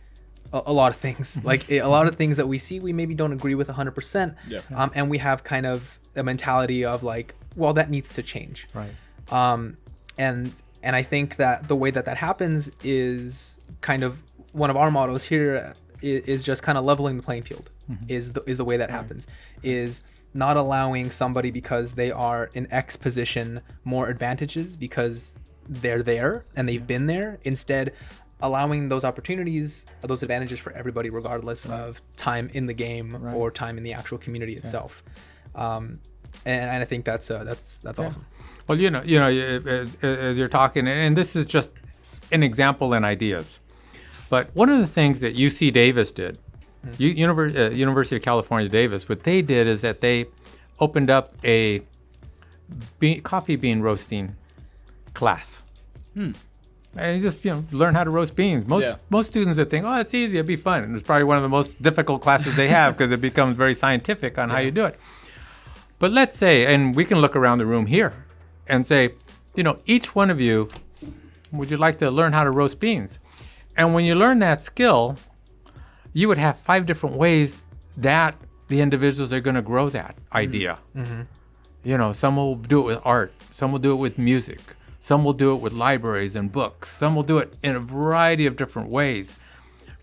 a lot of things. Like a lot of things that we see, we maybe don't agree with 100%. Yeah. And we have kind of a mentality of like, well, that needs to change. Right. And I think that the way that happens is kind of one of our mottos here is just kind of leveling the playing field. Is the way that happens, is not allowing somebody because they are in X position more advantages because they're there and they've been there. Instead, allowing those opportunities, those advantages for everybody, regardless of time in the game or time in the actual community itself. And I think that's awesome. Well, as you're talking, and this is just an example in ideas, but one of the things that UC Davis did, University of California, Davis, what they did is that they opened up a coffee bean roasting class. And you just learn how to roast beans. Most students would think, oh, it's easy, it'd be fun. And it's probably one of the most difficult classes they have because it becomes very scientific on how you do it. But let's say, and we can look around the room here and say, each one of you, would you like to learn how to roast beans? And when you learn that skill, you would have 5 different ways that the individuals are going to grow that idea. Some will do it with art. Some will do it with music. Some will do it with libraries and books. Some will do it in a variety of different ways.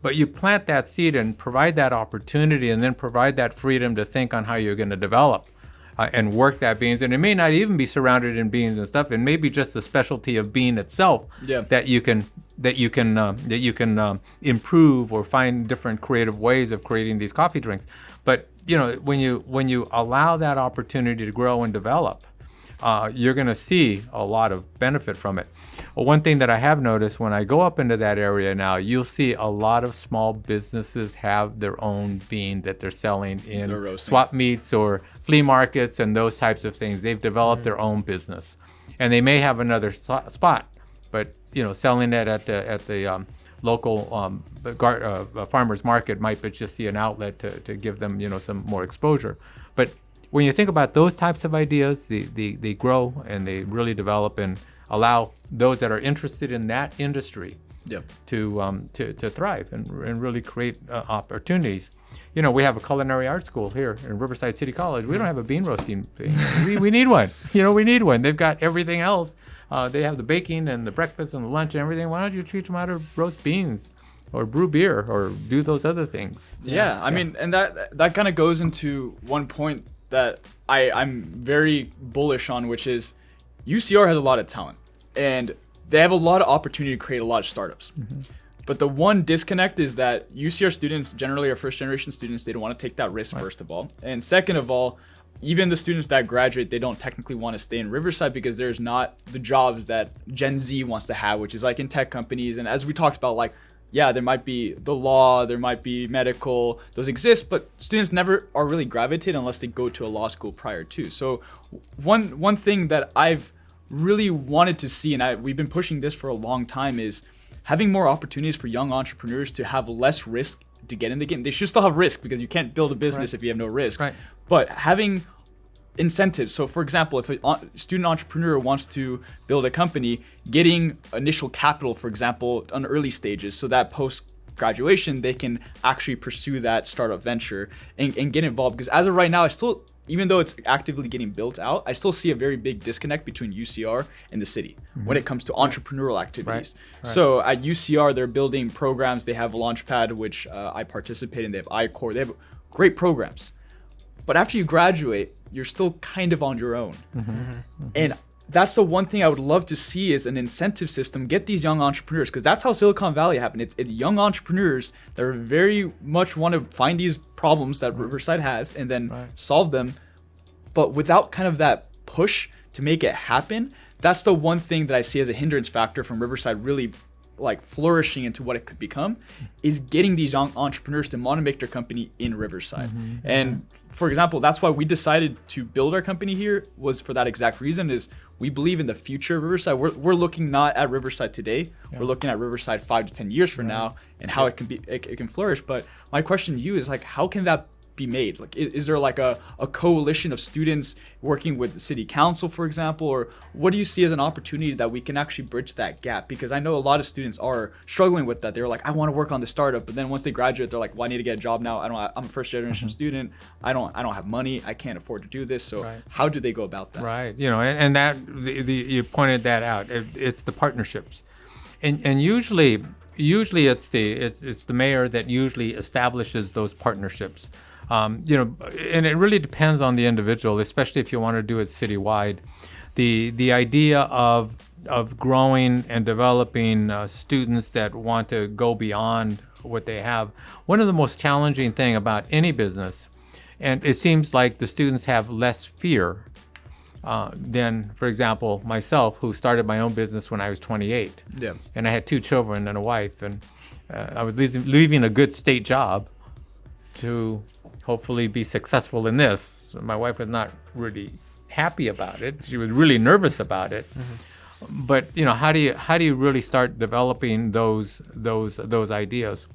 But you plant that seed and provide that opportunity and then provide that freedom to think on how you're going to develop and work that beans. And it may not even be surrounded in beans and stuff. It may be just the specialty of bean itself that you can improve or find different creative ways of creating these coffee drinks. But when you allow that opportunity to grow and develop, you're going to see a lot of benefit from it. Well, one thing that I have noticed when I go up into that area now, you'll see a lot of small businesses have their own bean that they're selling in swap meets or flea markets and those types of things. They've developed their own business, and they may have another spot, but selling it at the local farmers market might be just see an outlet to give them some more exposure. But when you think about those types of ideas, they grow and they really develop and allow those that are interested in that industry to thrive and really create opportunities. We have a culinary art school here in Riverside City College. We don't have a bean roasting thing. We need one. We need one. They've got everything else. They have the baking and the breakfast and the lunch and everything. Why don't you teach them how to roast beans or brew beer or do those other things? I mean, and that kind of goes into one point that I'm very bullish on, which is UCR has a lot of talent and they have a lot of opportunity to create a lot of startups. But the one disconnect is that UCR students generally are first generation students. They don't want to take that risk, first of all. And second of all, even the students that graduate, they don't technically want to stay in Riverside because there's not the jobs that Gen Z wants to have, which is like in tech companies. And as we talked about, like, there might be the law, there might be medical, those exist, but students never are really gravitated unless they go to a law school prior to. So one thing that I've really wanted to see, and we've been pushing this for a long time, is having more opportunities for young entrepreneurs to have less risk to get in the game. They should still have risk because you can't build a business if you have no risk. But having incentives. So for example, if a student entrepreneur wants to build a company, getting initial capital, for example, on early stages, so that post graduation, they can actually pursue that startup venture and get involved. Because as of right now, I still, even though it's actively getting built out, I still see a very big disconnect between UCR and the city when it comes to entrepreneurial activities. Right. So at UCR, they're building programs. They have Launchpad, which I participate in. They have iCore. They have great programs. But after you graduate, you're still kind of on your own. And that's the one thing I would love to see is an incentive system, get these young entrepreneurs, because that's how Silicon Valley happened. It's young entrepreneurs that are very much want to find these problems that Riverside has and then solve them. But without kind of that push to make it happen, that's the one thing that I see as a hindrance factor from Riverside really like flourishing into what it could become, is getting these young entrepreneurs to want to make their company in Riverside. And for example, that's why we decided to build our company here, was for that exact reason, is we believe in the future of Riverside. We're looking not at Riverside today, we're looking at Riverside 5 to 10 years from now and how it can be, it can flourish. But my question to you is like, how can that be made? Like, is there like a coalition of students working with the city council, for example, or what do you see as an opportunity that we can actually bridge that gap? Because I know a lot of students are struggling with that. They're like, I want to work on the startup, but then once they graduate, they're like, well, I need to get a job now. I'm a first generation student. I don't have money. I can't afford to do this. So how do they go about that? Right. You know, and that you pointed that out. It's the partnerships, and usually it's the mayor that usually establishes those partnerships. You know, and it really depends on the individual, especially if you want to do it citywide. The idea of growing and developing students that want to go beyond what they have. One of the most challenging thing about any business, and it seems like the students have less fear than, for example, myself, who started my own business when I was 28. Yeah. And I had 2 children and a wife, and I was leaving a good state job to hopefully be successful in this. My wife was not really happy about it. She was really nervous about it. But you know, how do you really start developing those ideas?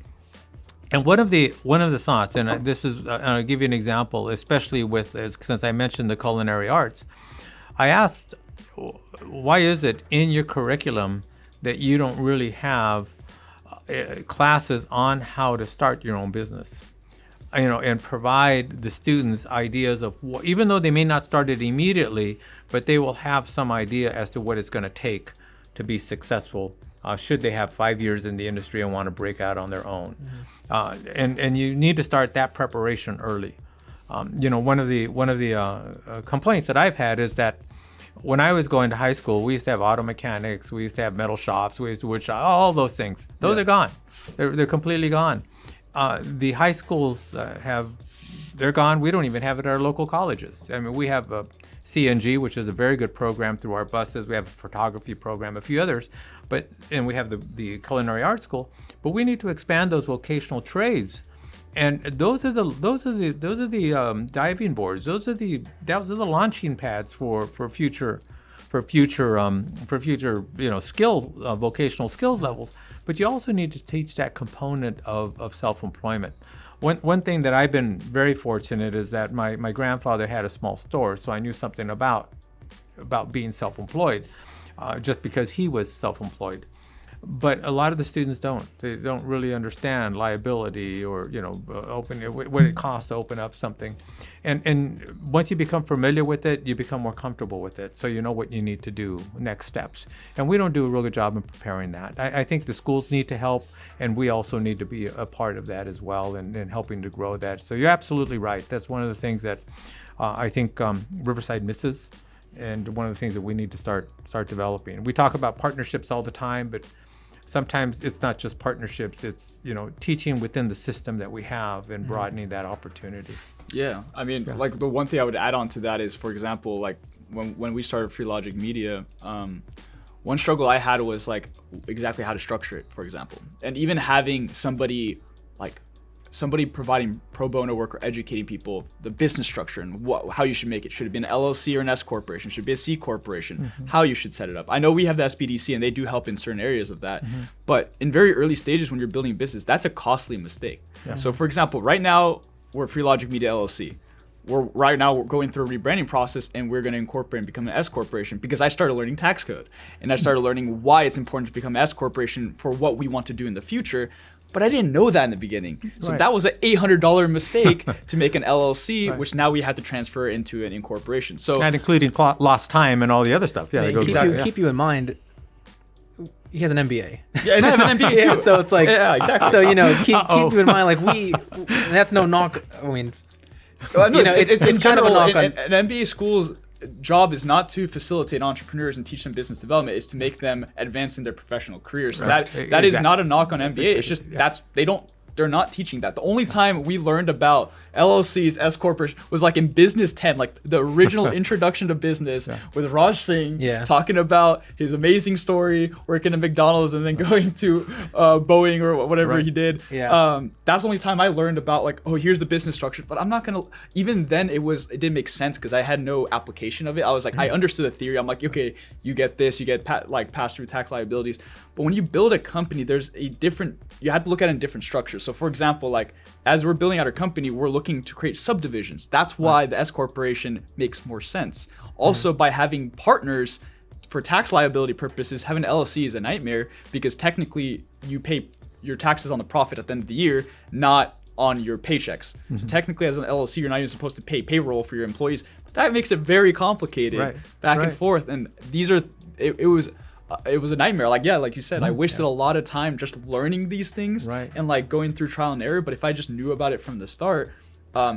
And one of the thoughts, and this is, I'll give you an example, especially since I mentioned the culinary arts. I asked, why is it in your curriculum that you don't really have classes on how to start your own business? You know, and provide the students ideas of what, even though they may not start it immediately, but they will have some idea as to what it's going to take to be successful. Should they have 5 years in the industry and want to break out on their own, and you need to start that preparation early. You know, one of the complaints that I've had is that when I was going to high school, we used to have auto mechanics, we used to have metal shops, we used to wood shop, all those things. Those are gone. They're completely gone. The high schools they're gone. We don't even have it at our local colleges. I mean, we have a CNG, which is a very good program through our buses. We have a photography program, a few others, and we have the culinary arts school. But we need to expand those vocational trades, and those are the diving boards. Those are the launching pads for future you know, vocational skills levels. But you also need to teach that component of self-employment. One thing that I've been very fortunate is that my grandfather had a small store, so I knew something about being self-employed, just because he was self-employed. But a lot of the students don't. They don't really understand liability or, you know, what it costs to open up something. And once you become familiar with it, you become more comfortable with it. So you know what you need to do, next steps. And we don't do a real good job in preparing that. I think the schools need to help, and we also need to be a part of that as well, and helping to grow that. So you're absolutely right. That's one of the things that I think Riverside misses, and one of the things that we need to start developing. We talk about partnerships all the time, but sometimes it's not just partnerships, it's, you know, teaching within the system that we have and broadening that opportunity. Yeah, I mean, like the one thing I would add on to that is, for example, like when we started Free Logic Media, one struggle I had was like exactly how to structure it, for example. And even having somebody providing pro bono work or educating people, the business structure and how you should make it. Should it be an LLC or an S corporation? Should it be a C corporation? How you should set it up. I know we have the SBDC and they do help in certain areas of that, but in very early stages when you're building a business, that's a costly mistake. So for example, right now we're Free Logic Media LLC. We're going through a rebranding process, and we're going to incorporate and become an S corporation, because I started learning tax code and I started learning why it's important to become an S corporation for what we want to do in the future. But I didn't know that in the beginning. So Right. that was an $800 mistake to make an LLC, which now we had to transfer into an incorporation. So And including lost time and all the other stuff. Yeah, that goes keep, back. keep you in mind, he has an MBA. yeah, and I have an MBA too. Yeah, so it's like, yeah, exactly. so, keep Uh-oh. you in mind, like and that's no knock. I mean, Well, no, it's in kind of a general, knock on. an MBA school's job is not to facilitate entrepreneurs and teach them business development. It's to make them advance in their professional careers. So Right. that is Exactly. not a knock on MBA. It's just they're not teaching that. The only time we learned about LLCs, S corporation was like in Business 10, like the original introduction to business with Raj Singh talking about his amazing story working at McDonald's and then going to Boeing or whatever he did. Yeah. That's the only time I learned about like, oh, here's the business structure. But I'm not gonna. Even then, it didn't make sense because I had no application of it. I was like, I understood the theory. I'm like, okay, you get this, you get pass through tax liabilities. But when you build a company, there's you have to look at it in different structures. So for example, like as we're building out our company, we're looking to create subdivisions. That's why the S corporation makes more sense. Also, by having partners for tax liability purposes, having an LLC is a nightmare because technically you pay your taxes on the profit at the end of the year, not on your paychecks. So technically as an LLC, you're not even supposed to pay payroll for your employees. But that makes it very complicated back and forth. And it was a nightmare. Like you said, I wasted a lot of time just learning these things and like going through trial and error. But if I just knew about it from the start,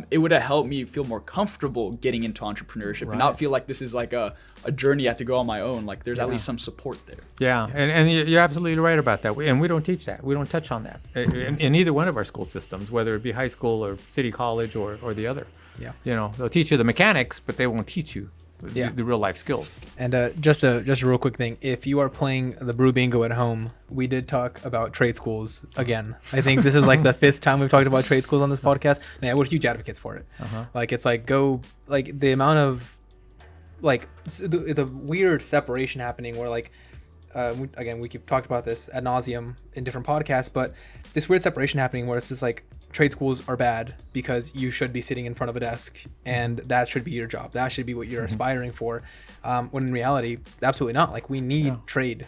it would have helped me feel more comfortable getting into entrepreneurship and not feel like this is like a journey I have to go on my own. Like there's at least some support there. Yeah, and you're absolutely right about that. And we don't teach that. We don't touch on that in either one of our school systems, whether it be high school or city college or the other. Yeah. They'll teach you the mechanics, but they won't teach you the real life skills. And just a real quick thing, if you are playing the Brew Bingo at home, we did talk about trade schools again. I think this is like the 5th time we've talked about trade schools on this podcast, and we're huge advocates for it. Like it's like the amount of like the weird separation happening where like we've talked about this ad nauseum in different podcasts, but this weird separation happening where it's just like trade schools are bad because you should be sitting in front of a desk and that should be your job. That should be what you're aspiring for. When in reality, absolutely not. Like we need trade,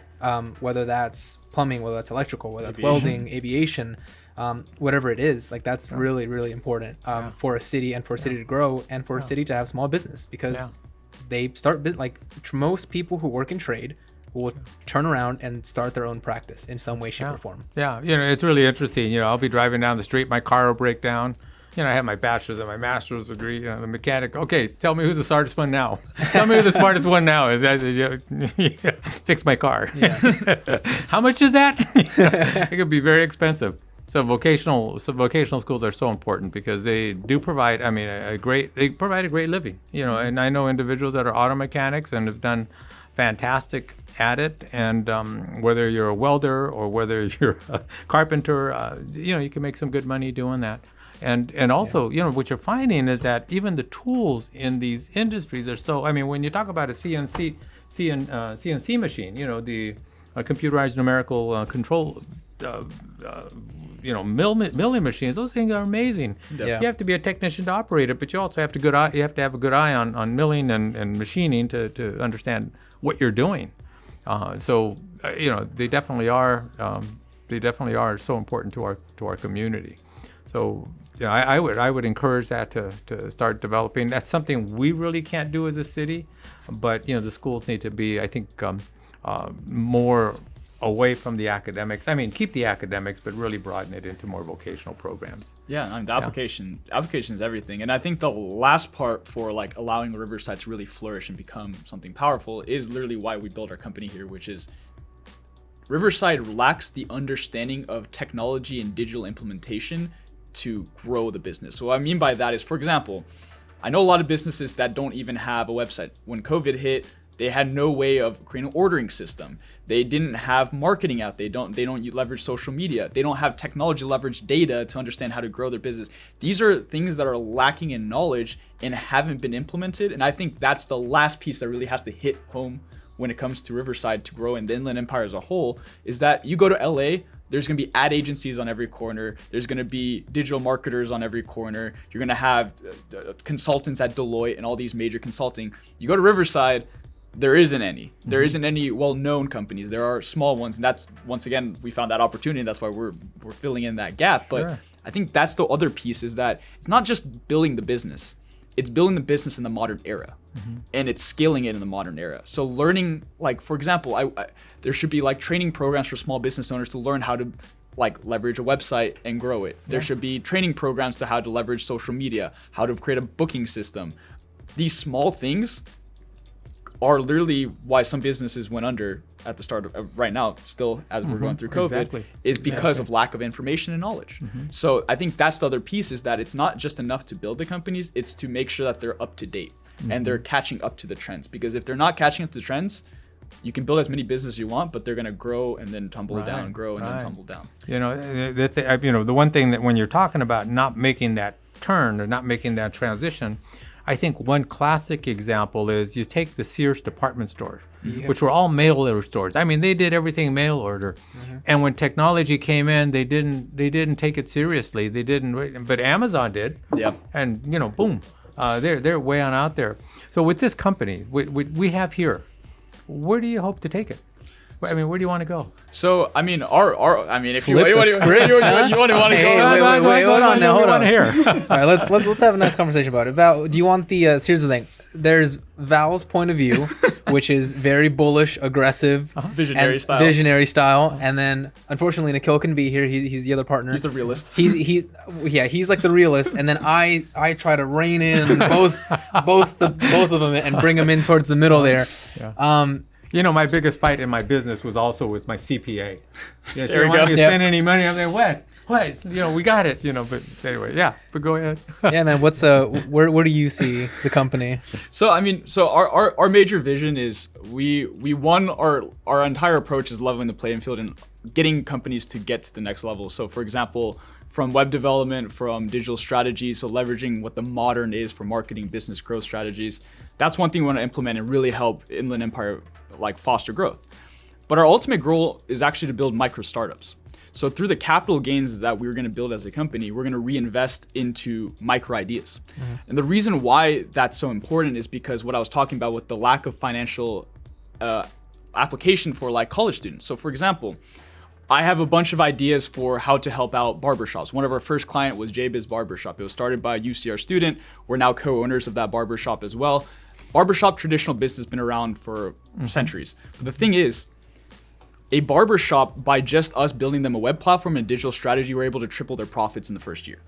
whether that's plumbing, whether that's electrical, whether that's welding, aviation, whatever it is. Like that's really, really important for a city and for a city to grow and for a city to have small business because they start like most people who work in trade will turn around and start their own practice in some way, shape, or form. Yeah, it's really interesting. I'll be driving down the street, my car will break down. I have my bachelor's and my master's degree. The mechanic. Okay, tell me who's the smartest one now. Tell me who the smartest one now is. Fix my car. Yeah. How much is that? It could be very expensive. So vocational schools are so important because they do provide. They provide a great living. And I know individuals that are auto mechanics and have done fantastic at it, and whether you're a welder or whether you're a carpenter, you can make some good money doing that. And also, what you're finding is that even the tools in these industries are so. When you talk about a CNC machine, the computerized numerical control. Milling machines. Those things are amazing. Yeah. You have to be a technician to operate it, but you also have to you have to have a good eye on milling and machining to understand what you're doing. They definitely are. They definitely are so important to our community. So I would encourage that to start developing. That's something we really can't do as a city, but the schools need to be, I think, more away from the academics. Keep the academics, but really broaden it into more vocational programs. Yeah, the application is everything. And I think the last part for like allowing Riverside to really flourish and become something powerful is literally why we built our company here, which is Riverside lacks the understanding of technology and digital implementation to grow the business. So what I mean by that is, for example, I know a lot of businesses that don't even have a website. When COVID hit, they had no way of creating an ordering system. They didn't have marketing out. They don't leverage social media. They don't have technology leverage data to understand how to grow their business. These are things that are lacking in knowledge and haven't been implemented. And I think that's the last piece that really has to hit home when it comes to Riverside to grow in the Inland Empire as a whole, is that you go to LA, there's going to be ad agencies on every corner. There's going to be digital marketers on every corner. You're going to have consultants at Deloitte and all these major consulting. You go to Riverside, there isn't any. There isn't any well-known companies. There are small ones, and that's, once again, we found that opportunity, and that's why we're filling in that gap. But Sure. I think that's the other piece, is that it's not just building the business. It's building the business in the modern era, and it's scaling it in the modern era. So learning, like, for example, I there should be like training programs for small business owners to learn how to like leverage a website and grow it. There should be training programs to how to leverage social media, how to create a booking system. These small things are literally why some businesses went under at the start of right now, still as we're going through COVID, Exactly. is because of lack of information and knowledge. So I think that's the other piece, is that it's not just enough to build the companies, it's to make sure that they're up to date and they're catching up to the trends. Because if they're not catching up to the trends, you can build as many businesses you want, but they're going to grow and then tumble down, grow and then tumble down. You know, that's, you know, the one thing that when you're talking about not making that turn or not making that transition, I think one classic example is you take the Sears department store, which were all mail order stores. I mean, they did everything mail order, and when technology came in, they didn't take it seriously. They didn't, but Amazon did. Yep. And you know, boom, they're way on out there. So with this company, we have here, where do you hope to take it? I mean, where do you want to go? So I mean, I mean, if you Flip the want script, huh? to want to Hey, go, wait, hold on now, hold on. Here. All right, let's have a nice conversation about it. Val, do you want the? Here's the thing. There's Val's point of view, which is very bullish, aggressive, visionary style, and then unfortunately Nikhil can be here. He's the other partner. He's the realist. He's like the realist, and then I try to rein in both of them and bring them in towards the middle there. Yeah. You know, my biggest fight in my business was also with my CPA. Yeah, she There we didn't want go. me to spend any money. I'm like, what? You know, we got it. You know, but anyway, yeah. But go ahead. Yeah, man. What's where do you see the company? So I mean, so our major vision is we won our entire approach is leveling the playing field and getting companies to get to the next level. So for example, from web development, from digital strategies, so leveraging what the modern is for marketing, business growth strategies. That's one thing we want to implement and really help Inland Empire like foster growth. But our ultimate goal is actually to build micro startups. So through the capital gains that we're going to build as a company, we're going to reinvest into micro ideas. And the reason why that's so important is because what I was talking about with the lack of financial application for like college students. So for example, I have a bunch of ideas for how to help out barbershops. One of our first client was JBiz Barbershop. It was started by a UCR student. We're now co-owners of that barbershop as well. Barbershop traditional business has been around for centuries. But the thing is, a barbershop, by just us building them a web platform and digital strategy, we're able to triple their profits in the first year.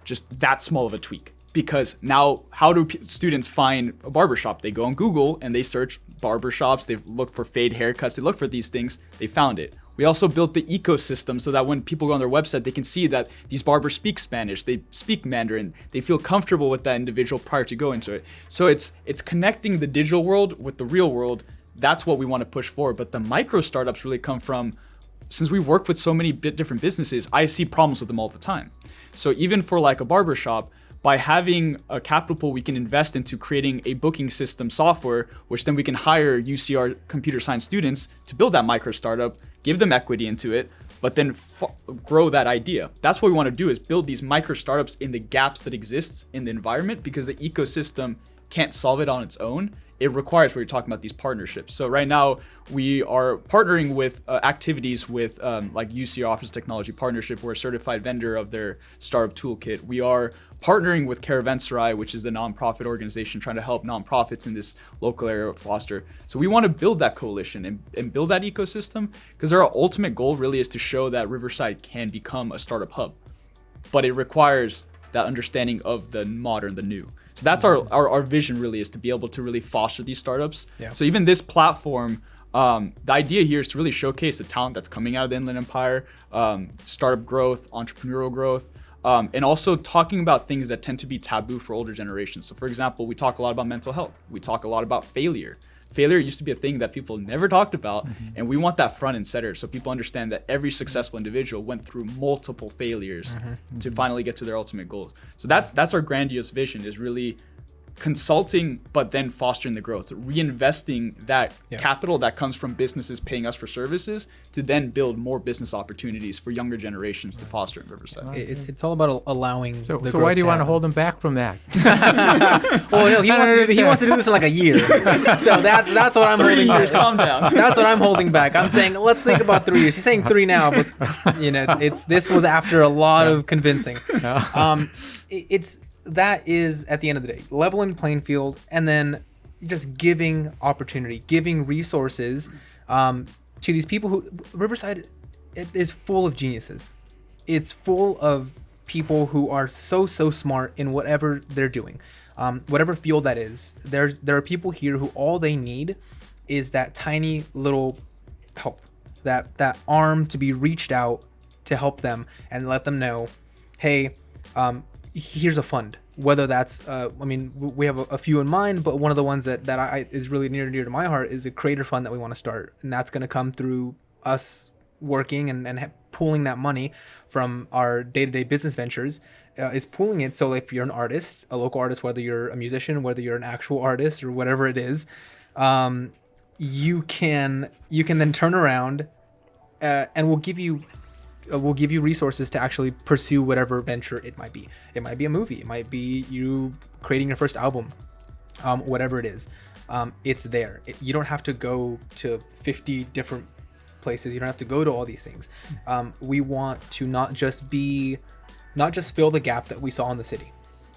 Just that small of a tweak. Because now, how do students find a barbershop? They go on Google and they search barbershops. They look for fade haircuts. They look for these things. They found it. We also built the ecosystem so that when people go on their website, they can see that these barbers speak Spanish, they speak Mandarin, they feel comfortable with that individual prior to going to it. So it's connecting the digital world with the real world. That's what we want to push forward. But the micro startups really come from, since we work with so many different businesses, I see problems with them all the time. So even for like a barbershop, by having a capital pool, we can invest into creating a booking system software, which then we can hire UCR computer science students to build that micro startup, give them equity into it, but then grow that idea. That's what we want to do, is build these micro startups in the gaps that exist in the environment, because the ecosystem can't solve it on its own. It requires where you're talking about these partnerships. So right now we are partnering with activities with like UCR Office Technology Partnership. We're a certified vendor of their startup toolkit. We are partnering with Caravanserai, which is the nonprofit organization trying to help nonprofits in this local area of Foster. So we want to build that coalition and build that ecosystem, because our ultimate goal really is to show that Riverside can become a startup hub. But it requires that understanding of the modern, the new. So that's our vision really, is to be able to really foster these startups. Yeah. So even this platform, the idea here is to really showcase the talent that's coming out of the Inland Empire, startup growth, entrepreneurial growth, and also talking about things that tend to be taboo for older generations. So for example, we talk a lot about mental health. We talk a lot about failure. Failure used to be a thing that people never talked about, and we want that front and center so people understand that every successful individual went through multiple failures to finally get to their ultimate goals. So that's our grandiose vision, is really consulting, but then fostering the growth, reinvesting that capital that comes from businesses paying us for services to then build more business opportunities for younger generations to foster in Riverside. It's all about allowing. So why do you want to hold them back from that? Well, no, he wants to do this in like a year. So that's what I'm holding back. Calm down. That's what I'm holding back. I'm saying let's think about 3 years. He's saying 3 now, but this was after a lot of convincing. That is at the end of the day, leveling the playing field, and then just giving opportunity, giving resources to these people who Riverside is full of geniuses. It's full of people who are so smart in whatever they're doing, whatever field that is. There are people here who all they need is that tiny little help, that arm to be reached out to help them and let them know, hey, here's a fund. Whether that's, we have a few in mind, but one of the ones that is really near and dear to my heart is a creator fund that we want to start. And that's going to come through us working and pooling that money from our day-to-day business ventures, is pooling it. So if you're an artist, a local artist, whether you're a musician, whether you're an actual artist or whatever it is, you can then turn around and we'll give you resources to actually pursue whatever venture it might be. It might be a movie. It might be you creating your first album, whatever it is. It's there. You don't have to go to 50 different places. You don't have to go to all these things. We want to not just fill the gap that we saw in the city.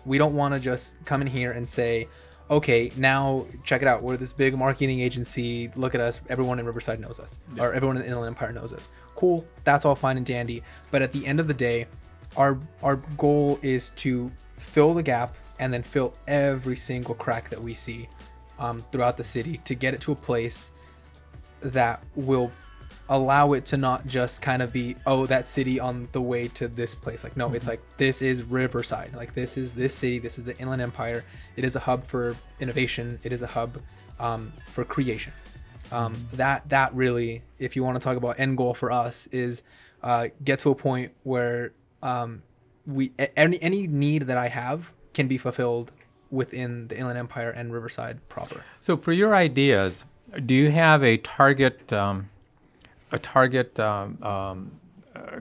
We don't want to just come in here and say, okay, now check it out. We're this big marketing agency. Look at us. Everyone in Riverside knows us, or everyone in the Inland Empire knows us. Cool. That's all fine and dandy. But at the end of the day, our goal is to fill the gap and then fill every single crack that we see throughout the city to get it to a place that will allow it to not just kind of be, oh, that city on the way to this place. Like, no, it's like, this is Riverside. Like, this is this city. This is the Inland Empire. It is a hub for innovation. It is a hub for creation. That really, if you want to talk about end goal for us, is get to a point where any need that I have can be fulfilled within the Inland Empire and Riverside proper. So for your ideas, do you have a target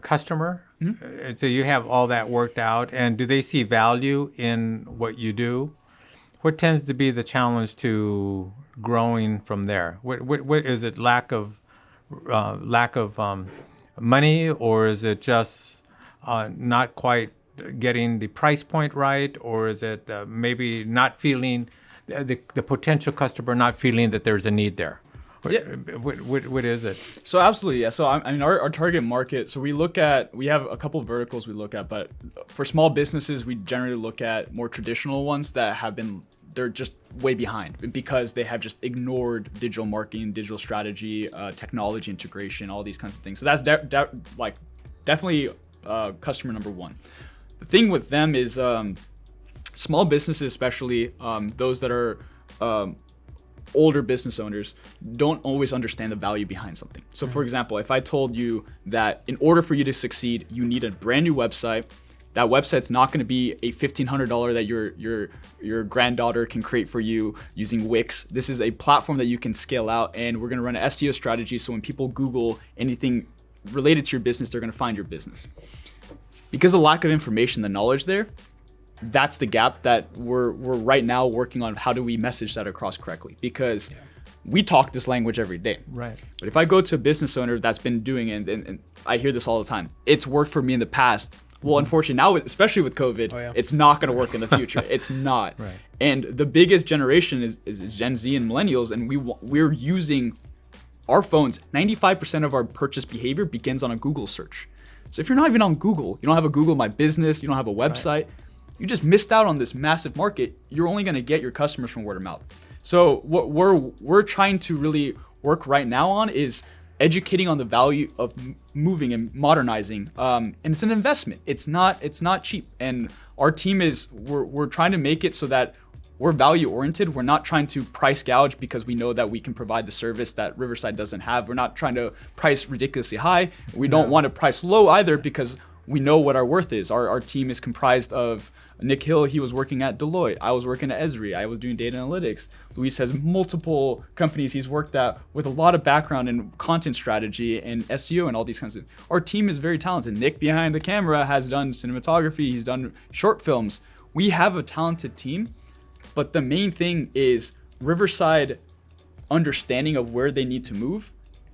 customer? Mm-hmm. So you have all that worked out, and do they see value in what you do? What tends to be the challenge to growing from there? What is it? Lack of money, or is it just not quite getting the price point right, or is it maybe not feeling the potential customer not feeling that there's a need there? What is it? So absolutely, yeah. So our target market. So we have a couple of verticals we look at, but for small businesses, we generally look at more traditional ones they're just way behind because they have just ignored digital marketing, digital strategy, technology integration, all these kinds of things. So that's definitely customer number one. The thing with them is small businesses, especially those that are older business owners, don't always understand the value behind something. So for example, if I told you that in order for you to succeed, you need a brand new website, that website's not going to be a $1,500 that your granddaughter can create for you using Wix. This is a platform that you can scale out, and we're going to run an SEO strategy, so when people Google anything related to your business, they're going to find your business. Because of lack of information, the knowledge there, that's the gap that we're right now working on. How do we message that across correctly? Because we talk this language every day. Right. But if I go to a business owner that's been doing it, and I hear this all the time, it's worked for me in the past. Well, unfortunately now, especially with COVID, it's not going to work in the future. It's not. Right. And the biggest generation is Gen Z and millennials, and we're using our phones. 95% of our purchase behavior begins on a Google search. So if you're not even on Google, you don't have a Google My Business, you don't have a website, you just missed out on this massive market. You're only going to get your customers from word of mouth. So what we're trying to really work right now on is educating on the value of moving and modernizing. And it's an investment. It's not cheap. And our team we're trying to make it so that we're value oriented. We're not trying to price gouge because we know that we can provide the service that Riverside doesn't have. We're not trying to price ridiculously high. We don't want to price low either because we know what our worth is. Our team is comprised of Nick Hill. He was working at Deloitte. I was working at Esri. I was doing data analytics. Luis has multiple companies he's worked at with a lot of background in content strategy and SEO and all these kinds of things. Our team is very talented. Nick behind the camera has done cinematography. He's done short films. We have a talented team, but the main thing is Riverside understanding of where they need to move.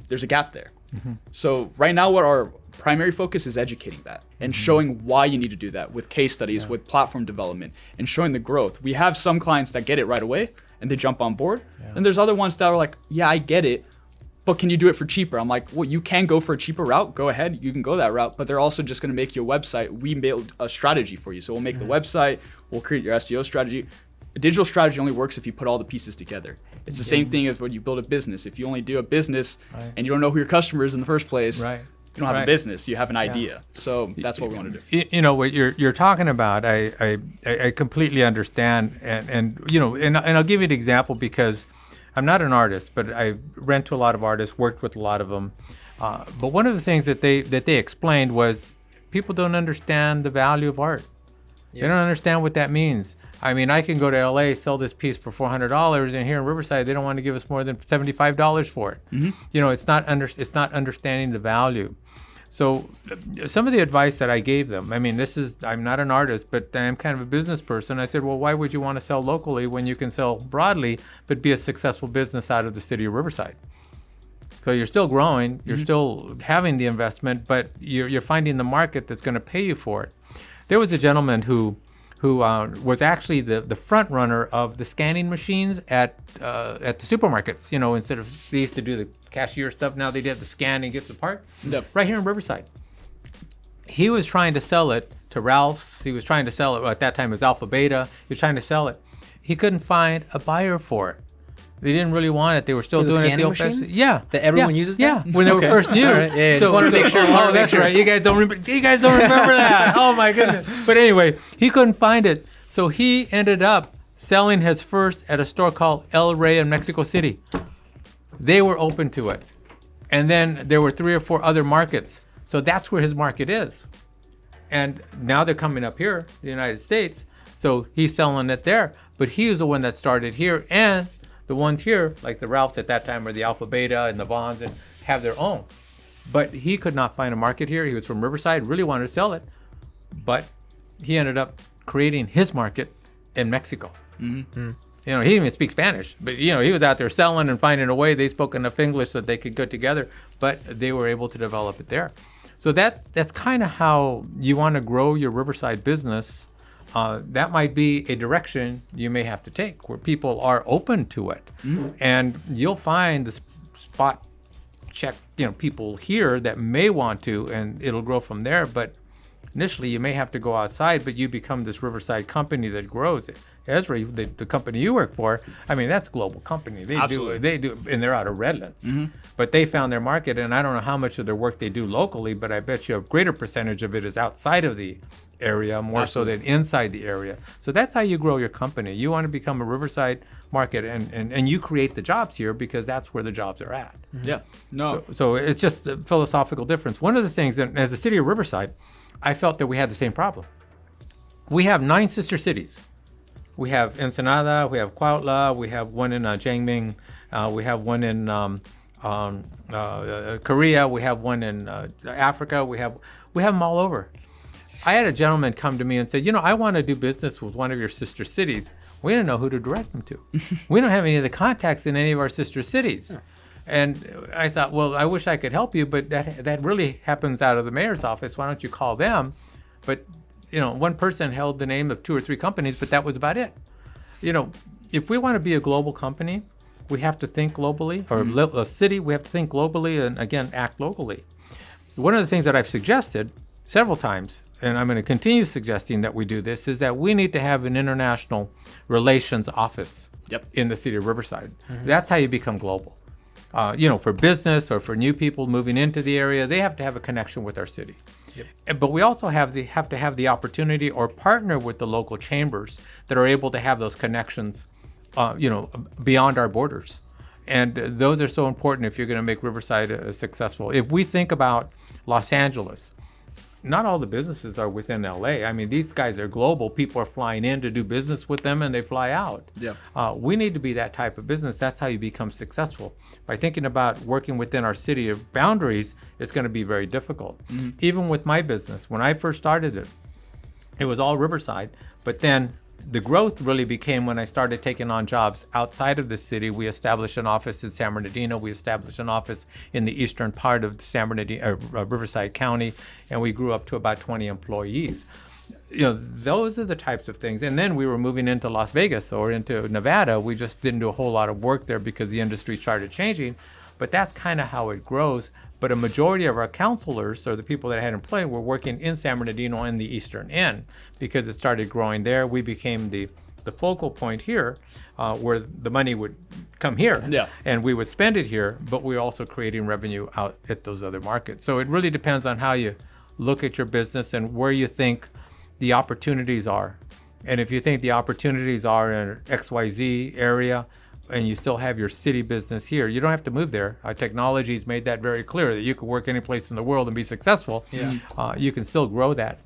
There's a gap there. So right now what our primary focus is educating that and showing why you need to do that with case studies, with platform development, and showing the growth. We have some clients that get it right away and they jump on board. And there's other ones that are like, yeah, I get it, but can you do it for cheaper? I'm like, well, you can go for a cheaper route. Go ahead, you can go that route, but they're also just gonna make your website. We build a strategy for you. So we'll make the website, we'll create your SEO strategy. A digital strategy only works if you put all the pieces together. It's the same thing as when you build a business. If you only do a business and you don't know who your customer is in the first place, you don't have a business. You have an idea. So that's what we want to do. You know what you're talking about. I completely understand, and you know, and I'll give you an example because I'm not an artist, but I rent to a lot of artists, worked with a lot of them. But one of the things that they explained was people don't understand the value of art. They don't understand what that means. I mean, I can go to LA, sell this piece for $400, and here in Riverside, they don't want to give us more than $75 for it. You know, it's not understanding the value. So some of the advice that I gave them, I mean, I'm not an artist, but I'm kind of a business person. I said, well, why would you want to sell locally when you can sell broadly, but be a successful business out of the city of Riverside? So you're still growing, you're still having the investment, but you're finding the market that's going to pay you for it. There was a gentleman who was actually the front runner of the scanning machines at the supermarkets. You know, instead of they used to do the cashier stuff, now they did the scan and get the part. Right here in Riverside. He was trying to sell it to Ralph's. He was trying to sell it, at that time it was Alpha Beta. He was trying to sell it. He couldn't find a buyer for it. They didn't really want it. They were still For the doing it the scanning old-fashioned. machines? Yeah, That everyone uses now? Yeah, when they were first new. All right. Yeah, just wanted to make sure. Oh, that's right. You guys don't remember that. Oh my goodness. But anyway, he couldn't find it, so he ended up selling his first at a store called El Rey in Mexico City. They were open to it, and then there were 3 or 4 other markets. So that's where his market is, and now they're coming up here, the United States. So he's selling it there, but he was the one that started here, and the ones here, like the Ralphs at that time, or the Alpha Beta and the Bonds, and have their own. But he could not find a market here. He was from Riverside, really wanted to sell it, but he ended up creating his market in Mexico. You know, he didn't even speak Spanish, but you know, he was out there selling and finding a way. They spoke enough English so they could go together, but they were able to develop it there. So that's kind of how you want to grow your Riverside business. That might be a direction you may have to take where people are open to it. And you'll find the spot check, you know, people here that may want to, and it'll grow from there. But initially you may have to go outside, but you become this Riverside company that grows it. Esri, the company you work for, I mean, that's a global company. They do, and they're out of Redlands. But they found their market, and I don't know how much of their work they do locally, but I bet you a greater percentage of it is outside of the area, more so than inside the area. So that's how you grow your company. You want to become a Riverside market, and you create the jobs here because that's where the jobs are at. Yeah. No. So it's just a philosophical difference. One of the things, that, as the city of Riverside, I felt that we had the same problem. We have 9 sister cities. We have Ensenada, we have Cuautla, we have one in Jiangming, we have one in Korea, we have one in Africa, we have them all over. I had a gentleman come to me and said, you know, I want to do business with one of your sister cities. We don't know who to direct them to. We don't have any of the contacts in any of our sister cities. And I thought, well, I wish I could help you, but that really happens out of the mayor's office. Why don't you call them? But you know, one person held the name of 2 or 3 companies, but that was about it. You know, if we want to be a global company, we have to think globally, or a city, we have to think globally and, again, act locally. One of the things that I've suggested several times, and I'm going to continue suggesting that we do this, is that we need to have an international relations office in the city of Riverside. That's how you become global. You know, for business or for new people moving into the area, they have to have a connection with our city. But we also have to have the opportunity or partner with the local chambers that are able to have those connections, you know, beyond our borders. And those are so important if you're going to make Riverside successful. If we think about Los Angeles, not all the businesses are within LA. I mean, these guys are global. People are flying in to do business with them and they fly out. Yeah. We need to be that type of business. That's how you become successful. By thinking about working within our city of boundaries, it's going to be very difficult. Even with my business, when I first started it, it was all Riverside, but then the growth really became when I started taking on jobs outside of the city. We established an office in San Bernardino. We established an office in the eastern part of San Bernardino, Riverside County, and we grew up to about 20 employees. Those are the types of things. And then we were moving into Las Vegas or into Nevada. We just didn't do a whole lot of work there because the industry started changing. But that's kind of how it grows. But a majority of our counselors, or the people that I had in play, were working in San Bernardino and the eastern end because it started growing there. We became the focal point here where the money would come here. Yeah. And we would spend it here, but we're also creating revenue out at those other markets. So it really depends on how you look at your business and where you think the opportunities are. And if you think the opportunities are in XYZ area, and you still have your city business here, you don't have to move there. Technology's made that very clear that you can work any place in the world and be successful. Yeah. You can still grow that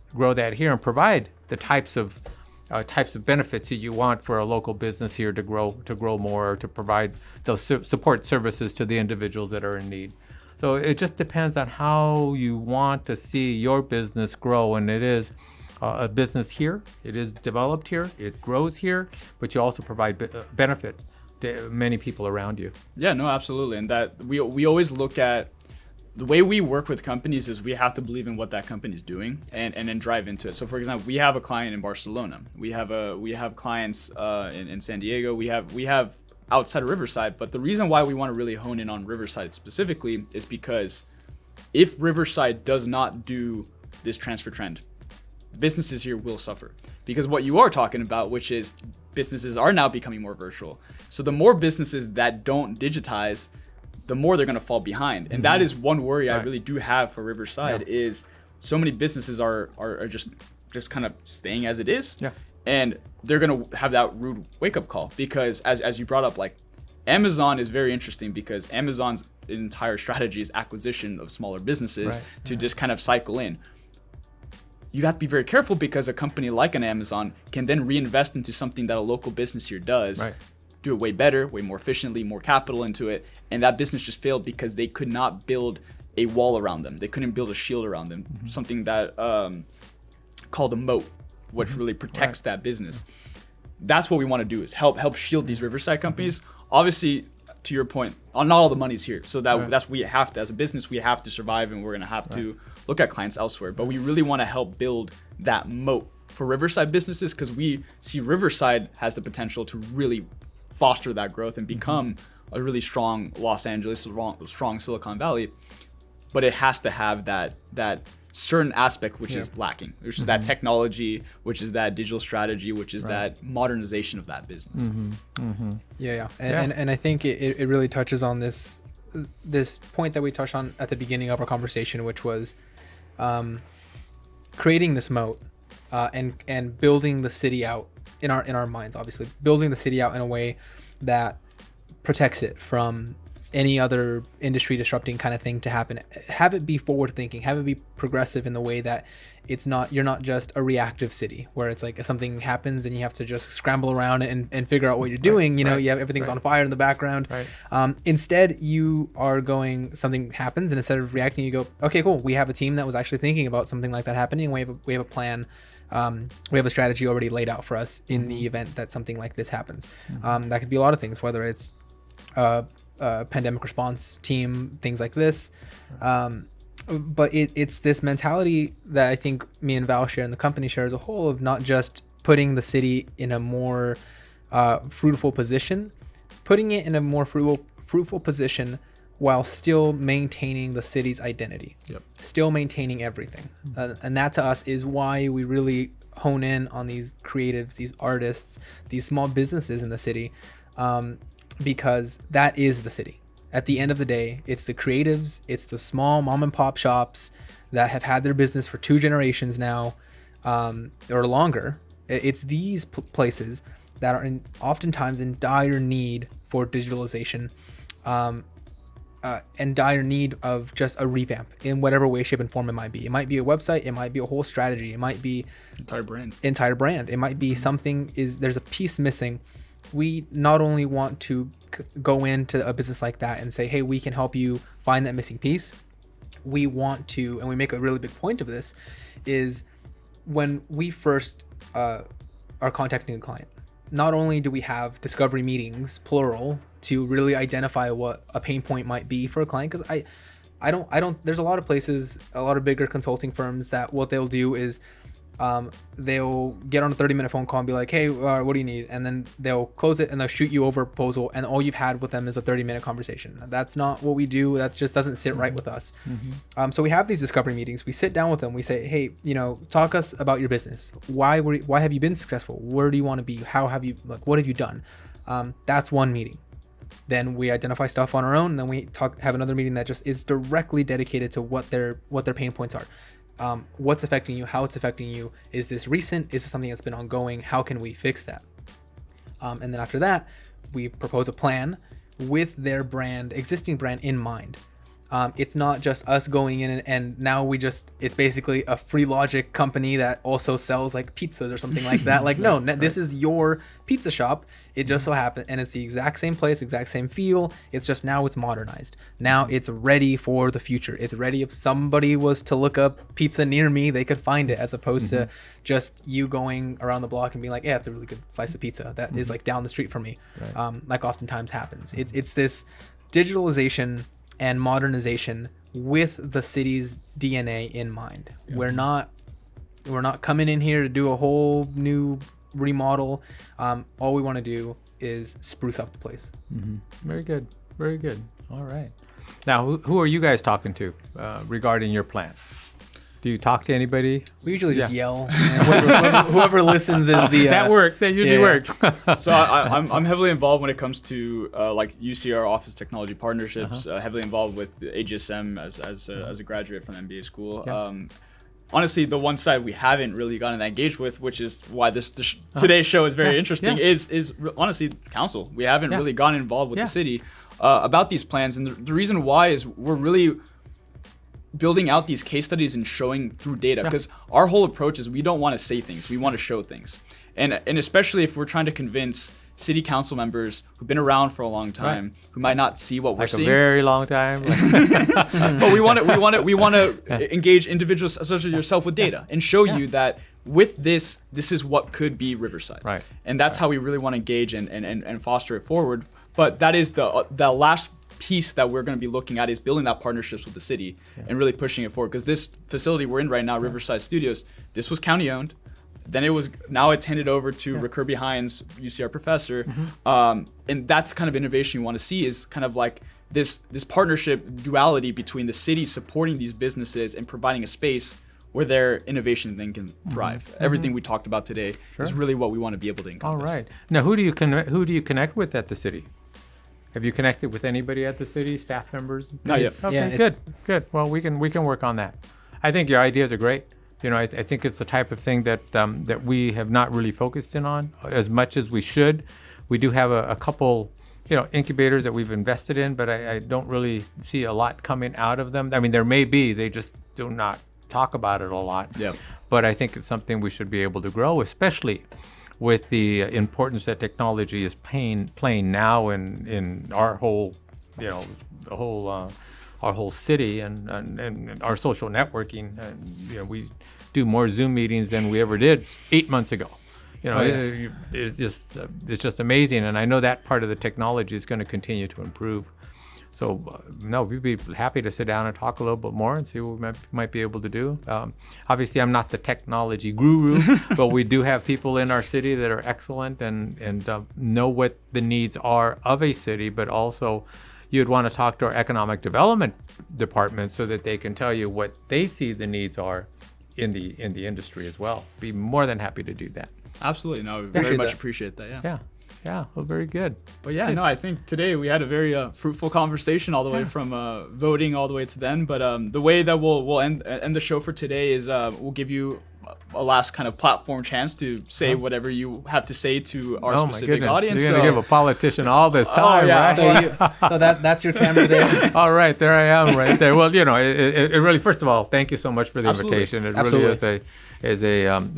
here and provide the types of benefits that you want for a local business here to grow more, or to provide those support services to the individuals that are in need. So it just depends on how you want to see your business grow, and it is a business here. It is developed here. It grows here, but you also provide benefit to many people around you. Yeah, no, absolutely. And that we always look at the way we work with companies is we have to believe in what that company is doing and then drive into it. So for example, we have a client in Barcelona. We have clients in San Diego. We have outside of Riverside. But the reason why we want to really hone in on Riverside specifically is because if Riverside does not do this transfer trend, businesses here will suffer. Because what you are talking about, which is businesses are now becoming more virtual. So the more businesses that don't digitize, the more they're going to fall behind. And that is one worry I really do have for Riverside is so many businesses are just kind of staying as it is. Yeah. And they're going to have that rude wake up call because as you brought up, like Amazon is very interesting because Amazon's entire strategy is acquisition of smaller businesses to just kind of cycle in. You have to be very careful because a company like an Amazon can then reinvest into something that a local business here does, do it way better, way more efficiently, more capital into it. And that business just failed because they could not build a wall around them. They couldn't build a shield around them, something that called a moat, which really protects that business. That's what we want to do is help shield these Riverside companies. Obviously, to your point, not all the money's here. So that's we have to, as a business, we have to survive and we're going to have to look at clients elsewhere. But we really want to help build that moat for Riverside businesses because we see Riverside has the potential to really foster that growth and become a really strong Los Angeles, strong Silicon Valley. But it has to have that certain aspect which is lacking, which is that technology, which is that digital strategy, which is that modernization of that business. And I think it really touches on this point that we touched on at the beginning of our conversation, which was creating this moat and building the city out in our minds, obviously building the city out in a way that protects it from any other industry disrupting kind of thing to happen. Have it be forward thinking, have it be progressive in the way that you're not just a reactive city where it's like if something happens and you have to just scramble around and figure out what you're doing, you have everything's on fire in the background. Instead you are something happens, and instead of reacting, you go, okay, cool, we have a team that was actually thinking about something like that happening. We have a plan. We have a strategy already laid out for us in the event that something like this happens. That could be a lot of things, whether it's pandemic response team, things like this. But it's this mentality that I think me and Val share and the company share as a whole of not just putting the city in a more fruitful position, putting it in a more fruitful position while still maintaining the city's identity, still maintaining everything. And that to us is why we really hone in on these creatives, these artists, these small businesses in the city, because that is the city. At the end of the day, it's the creatives, it's the small mom and pop shops that have had their business for 2 generations now, or longer. It's these places that are oftentimes in dire need for digitalization. in dire need of just a revamp in whatever way, shape, and form it might be. It might be a website. It might be a whole strategy. It might be Entire brand. It might be something there's a piece missing. We not only want to go into a business like that and say, hey, we can help you find that missing piece. We want to, and we make a really big point of this, is when we first are contacting a client, not only do we have discovery meetings, plural, to really identify what a pain point might be for a client, because I don't, there's a lot of places, a lot of bigger consulting firms that what they'll do is they'll get on a 30-minute phone call and be like, hey, what do you need? And then they'll close it and they'll shoot you over a proposal, and all you've had with them is a 30-minute conversation. That's not what we do. That just doesn't sit right with us. So we have these discovery meetings. We sit down with them. We say, hey, talk us about your business. Why have you been successful? Where do you want to be? How have you, what have you done? That's one meeting. Then we identify stuff on our own, and then we have another meeting that just is directly dedicated to what their pain points are. What's affecting you, how it's affecting you. Is this recent? Is this something that's been ongoing? How can we fix that? And then after that, we propose a plan with their existing brand in mind. It's not just us going in and now it's basically a Free Logic company that also sells like pizzas or something like that. Like, no, this is your pizza shop. It just so happened, and it's the exact same place, exact same feel. It's just now it's modernized. Now it's ready for the future. It's ready if somebody was to look up pizza near me, they could find it, as opposed to just you going around the block and being like, yeah, it's a really good slice of pizza that is like down the street from me. Right. Like oftentimes happens. It's this digitalization and modernization with the city's DNA in mind. Yeah. We're not coming in here to do a whole new remodel. All we want to do is spruce up the place. Very good. Very good. All right. Now, who are you guys talking to regarding your plan? Do you talk to anybody? We usually just yell. And whoever listens is the... that works. That usually works. So I'm heavily involved when it comes to like UCR Office Technology Partnerships. Heavily involved with AGSM as a graduate from MBA school. Yeah. Honestly, the one side we haven't really gotten engaged with, which is why today's show is very interesting, is honestly council. We haven't really gotten involved with the city about these plans, and the reason why is we're really building out these case studies and showing through data, because our whole approach is we don't want to say things, we want to show things, and especially if we're trying to convince city council members who've been around for a long time, who might not see what we're seeing. Like a very long time. But we want to engage individuals such as yourself with data and show you that with this is what could be Riverside. Right. And that's how we really want to engage and foster it forward. But that is the last piece that we're going to be looking at, is building that partnerships with the city and really pushing it forward. Because this facility we're in right now, Riverside Studios, this was county owned. Then now it's handed over to Rickerby Hines, UCR professor. And that's kind of innovation you want to see, is kind of like this partnership duality between the city supporting these businesses and providing a space where their innovation then can thrive. Everything we talked about today is really what we want to be able to encompass. All right. Now, who do you connect with at the city? Have you connected with anybody at the city, staff members? Not yet. Okay, good. Well, we can work on that. I think your ideas are great. I think it's the type of thing that we have not really focused in on as much as we should. We do have a couple, incubators that we've invested in, but I don't really see a lot coming out of them. I mean, there may be, they just do not talk about it a lot. Yeah. But I think it's something we should be able to grow, especially with the importance that technology is playing now in our whole, our whole city and our social networking. And, we do more Zoom meetings than we ever did 8 months ago. It's just amazing. And I know that part of the technology is going to continue to improve. So, we'd be happy to sit down and talk a little bit more and see what we might be able to do. Obviously, I'm not the technology guru, but we do have people in our city that are excellent and know what the needs are of a city, but also you'd want to talk to our economic development department so that they can tell you what they see the needs are in the industry as well. Be more than happy to do that. Absolutely. No, we very much appreciate that. Yeah, well, very good. But I think today we had a very fruitful conversation all the way from voting all the way to then. But the way that we'll end the show for today is we'll give you a last kind of platform chance to say whatever you have to say to our Oh my specific goodness! audience. You're gonna give a politician all this time, yeah. right? So that's your camera there. All right, there I am, right there. Well, it really. First of all, thank you so much for the Absolutely. invitation. It Absolutely. really is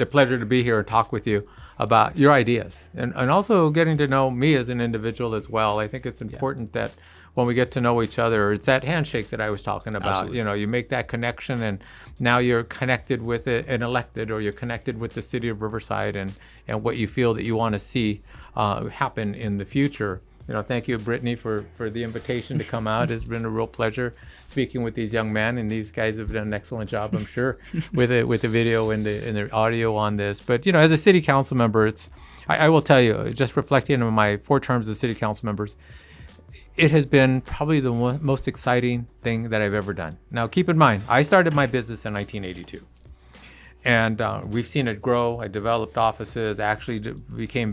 a pleasure to be here and talk with you about your ideas, and also getting to know me as an individual as well. I think it's important that when we get to know each other, it's that handshake that I was talking about. Absolutely. You make that connection, and now you're connected with an elected, or you're connected with the city of Riverside, and what you feel that you want to see happen in the future. Thank you, Brittany, for the invitation to come out. It's been a real pleasure speaking with these young men, and these guys have done an excellent job, I'm sure, with the video and the audio on this. But as a city council member, I will tell you, just reflecting on my 4 terms as city council members, it has been probably the most exciting thing that I've ever done. Now, keep in mind, I started my business in 1982. And we've seen it grow. I developed offices, actually became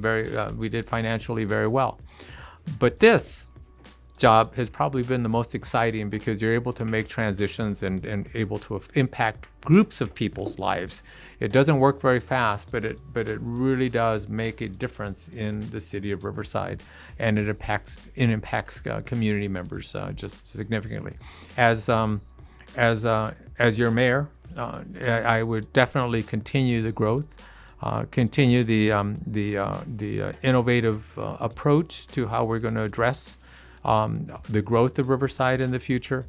we did financially very well. But this job has probably been the most exciting because you're able to make transitions and able to impact groups of people's lives. It doesn't work very fast, but it really does make a difference in the city of Riverside, and it impacts community members just significantly. As your mayor, I would definitely continue the growth. Continue the innovative approach to how we're going to address the growth of Riverside in the future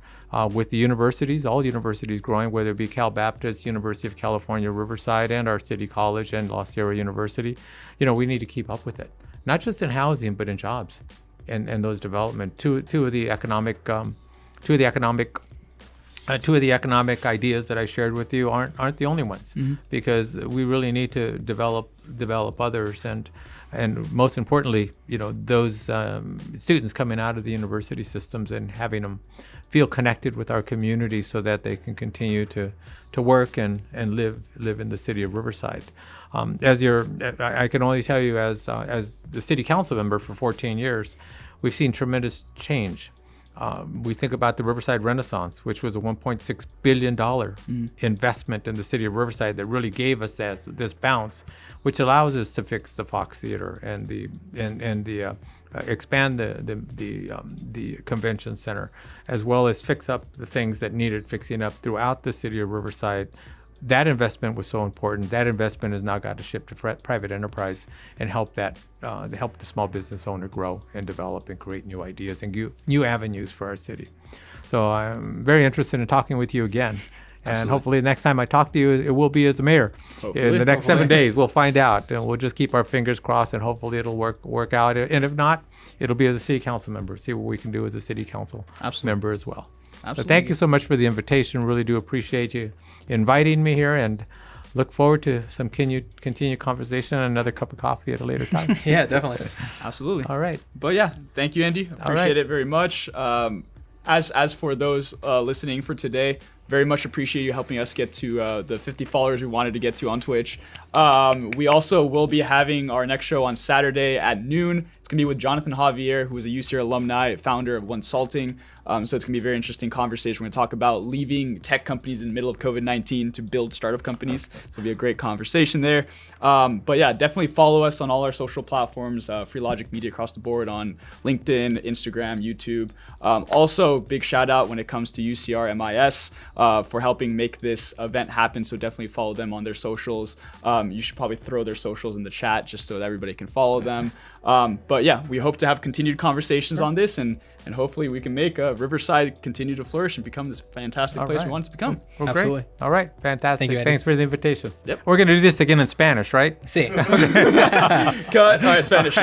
with the universities, all universities growing, whether it be Cal Baptist, University of California, Riverside, and our city college and La Sierra University. We need to keep up with it, not just in housing, but in jobs and those development. Two of the economic ideas that I shared with you aren't the only ones, because we really need to develop others, and most importantly, those students coming out of the university systems and having them feel connected with our community so that they can continue to work and live in the city of Riverside. I can only tell you as the city council member for 14 years, we've seen tremendous change. We think about the Riverside Renaissance, which was a $1.6 billion investment in the city of Riverside that really gave us this bounce, which allows us to fix the Fox Theater and expand the convention center, as well as fix up the things that needed fixing up throughout the city of Riverside. That investment was so important. That investment has now got to shift to private enterprise and help the small business owner grow and develop and create new ideas and new avenues for our city. So I'm very interested in talking with you again. And Absolutely. hopefully next time I talk to you, it will be as a mayor. Hopefully. In the next 7 days, we'll find out. And we'll just keep our fingers crossed, and hopefully it'll work out. And if not, it'll be as a city council member. See what we can do as a city council member as well. Absolutely. So thank you so much for the invitation. Really do appreciate you inviting me here, and look forward to some continued conversation and another cup of coffee at a later time. Yeah, definitely. Absolutely. All right. But yeah, thank you, Andy. Appreciate it very much. As for those listening for today, very much appreciate you helping us get to the 50 followers we wanted to get to on Twitch. We also will be having our next show on Saturday at noon. It's going to be with Jonathan Javier, who is a UCR alumni, founder of One Salting. So it's going to be a very interesting conversation. We're going to talk about leaving tech companies in the middle of COVID-19 to build startup companies. So it'll be a great conversation there. But yeah, definitely follow us on all our social platforms, Free Logic Media across the board on LinkedIn, Instagram, YouTube. Also, big shout out when it comes to UCR MIS for helping make this event happen. So definitely follow them on their socials. You should probably throw their socials in the chat just so that everybody can follow them. But yeah, we hope to have continued conversations on this, and hopefully we can make Riverside continue to flourish and become this fantastic place we want it to become. Well, Absolutely. great. All right. Fantastic. Thank you, Eddie. Thanks for the invitation. Yep. We're going to do this again in Spanish, right? Sí. Cut. All right, Spanish.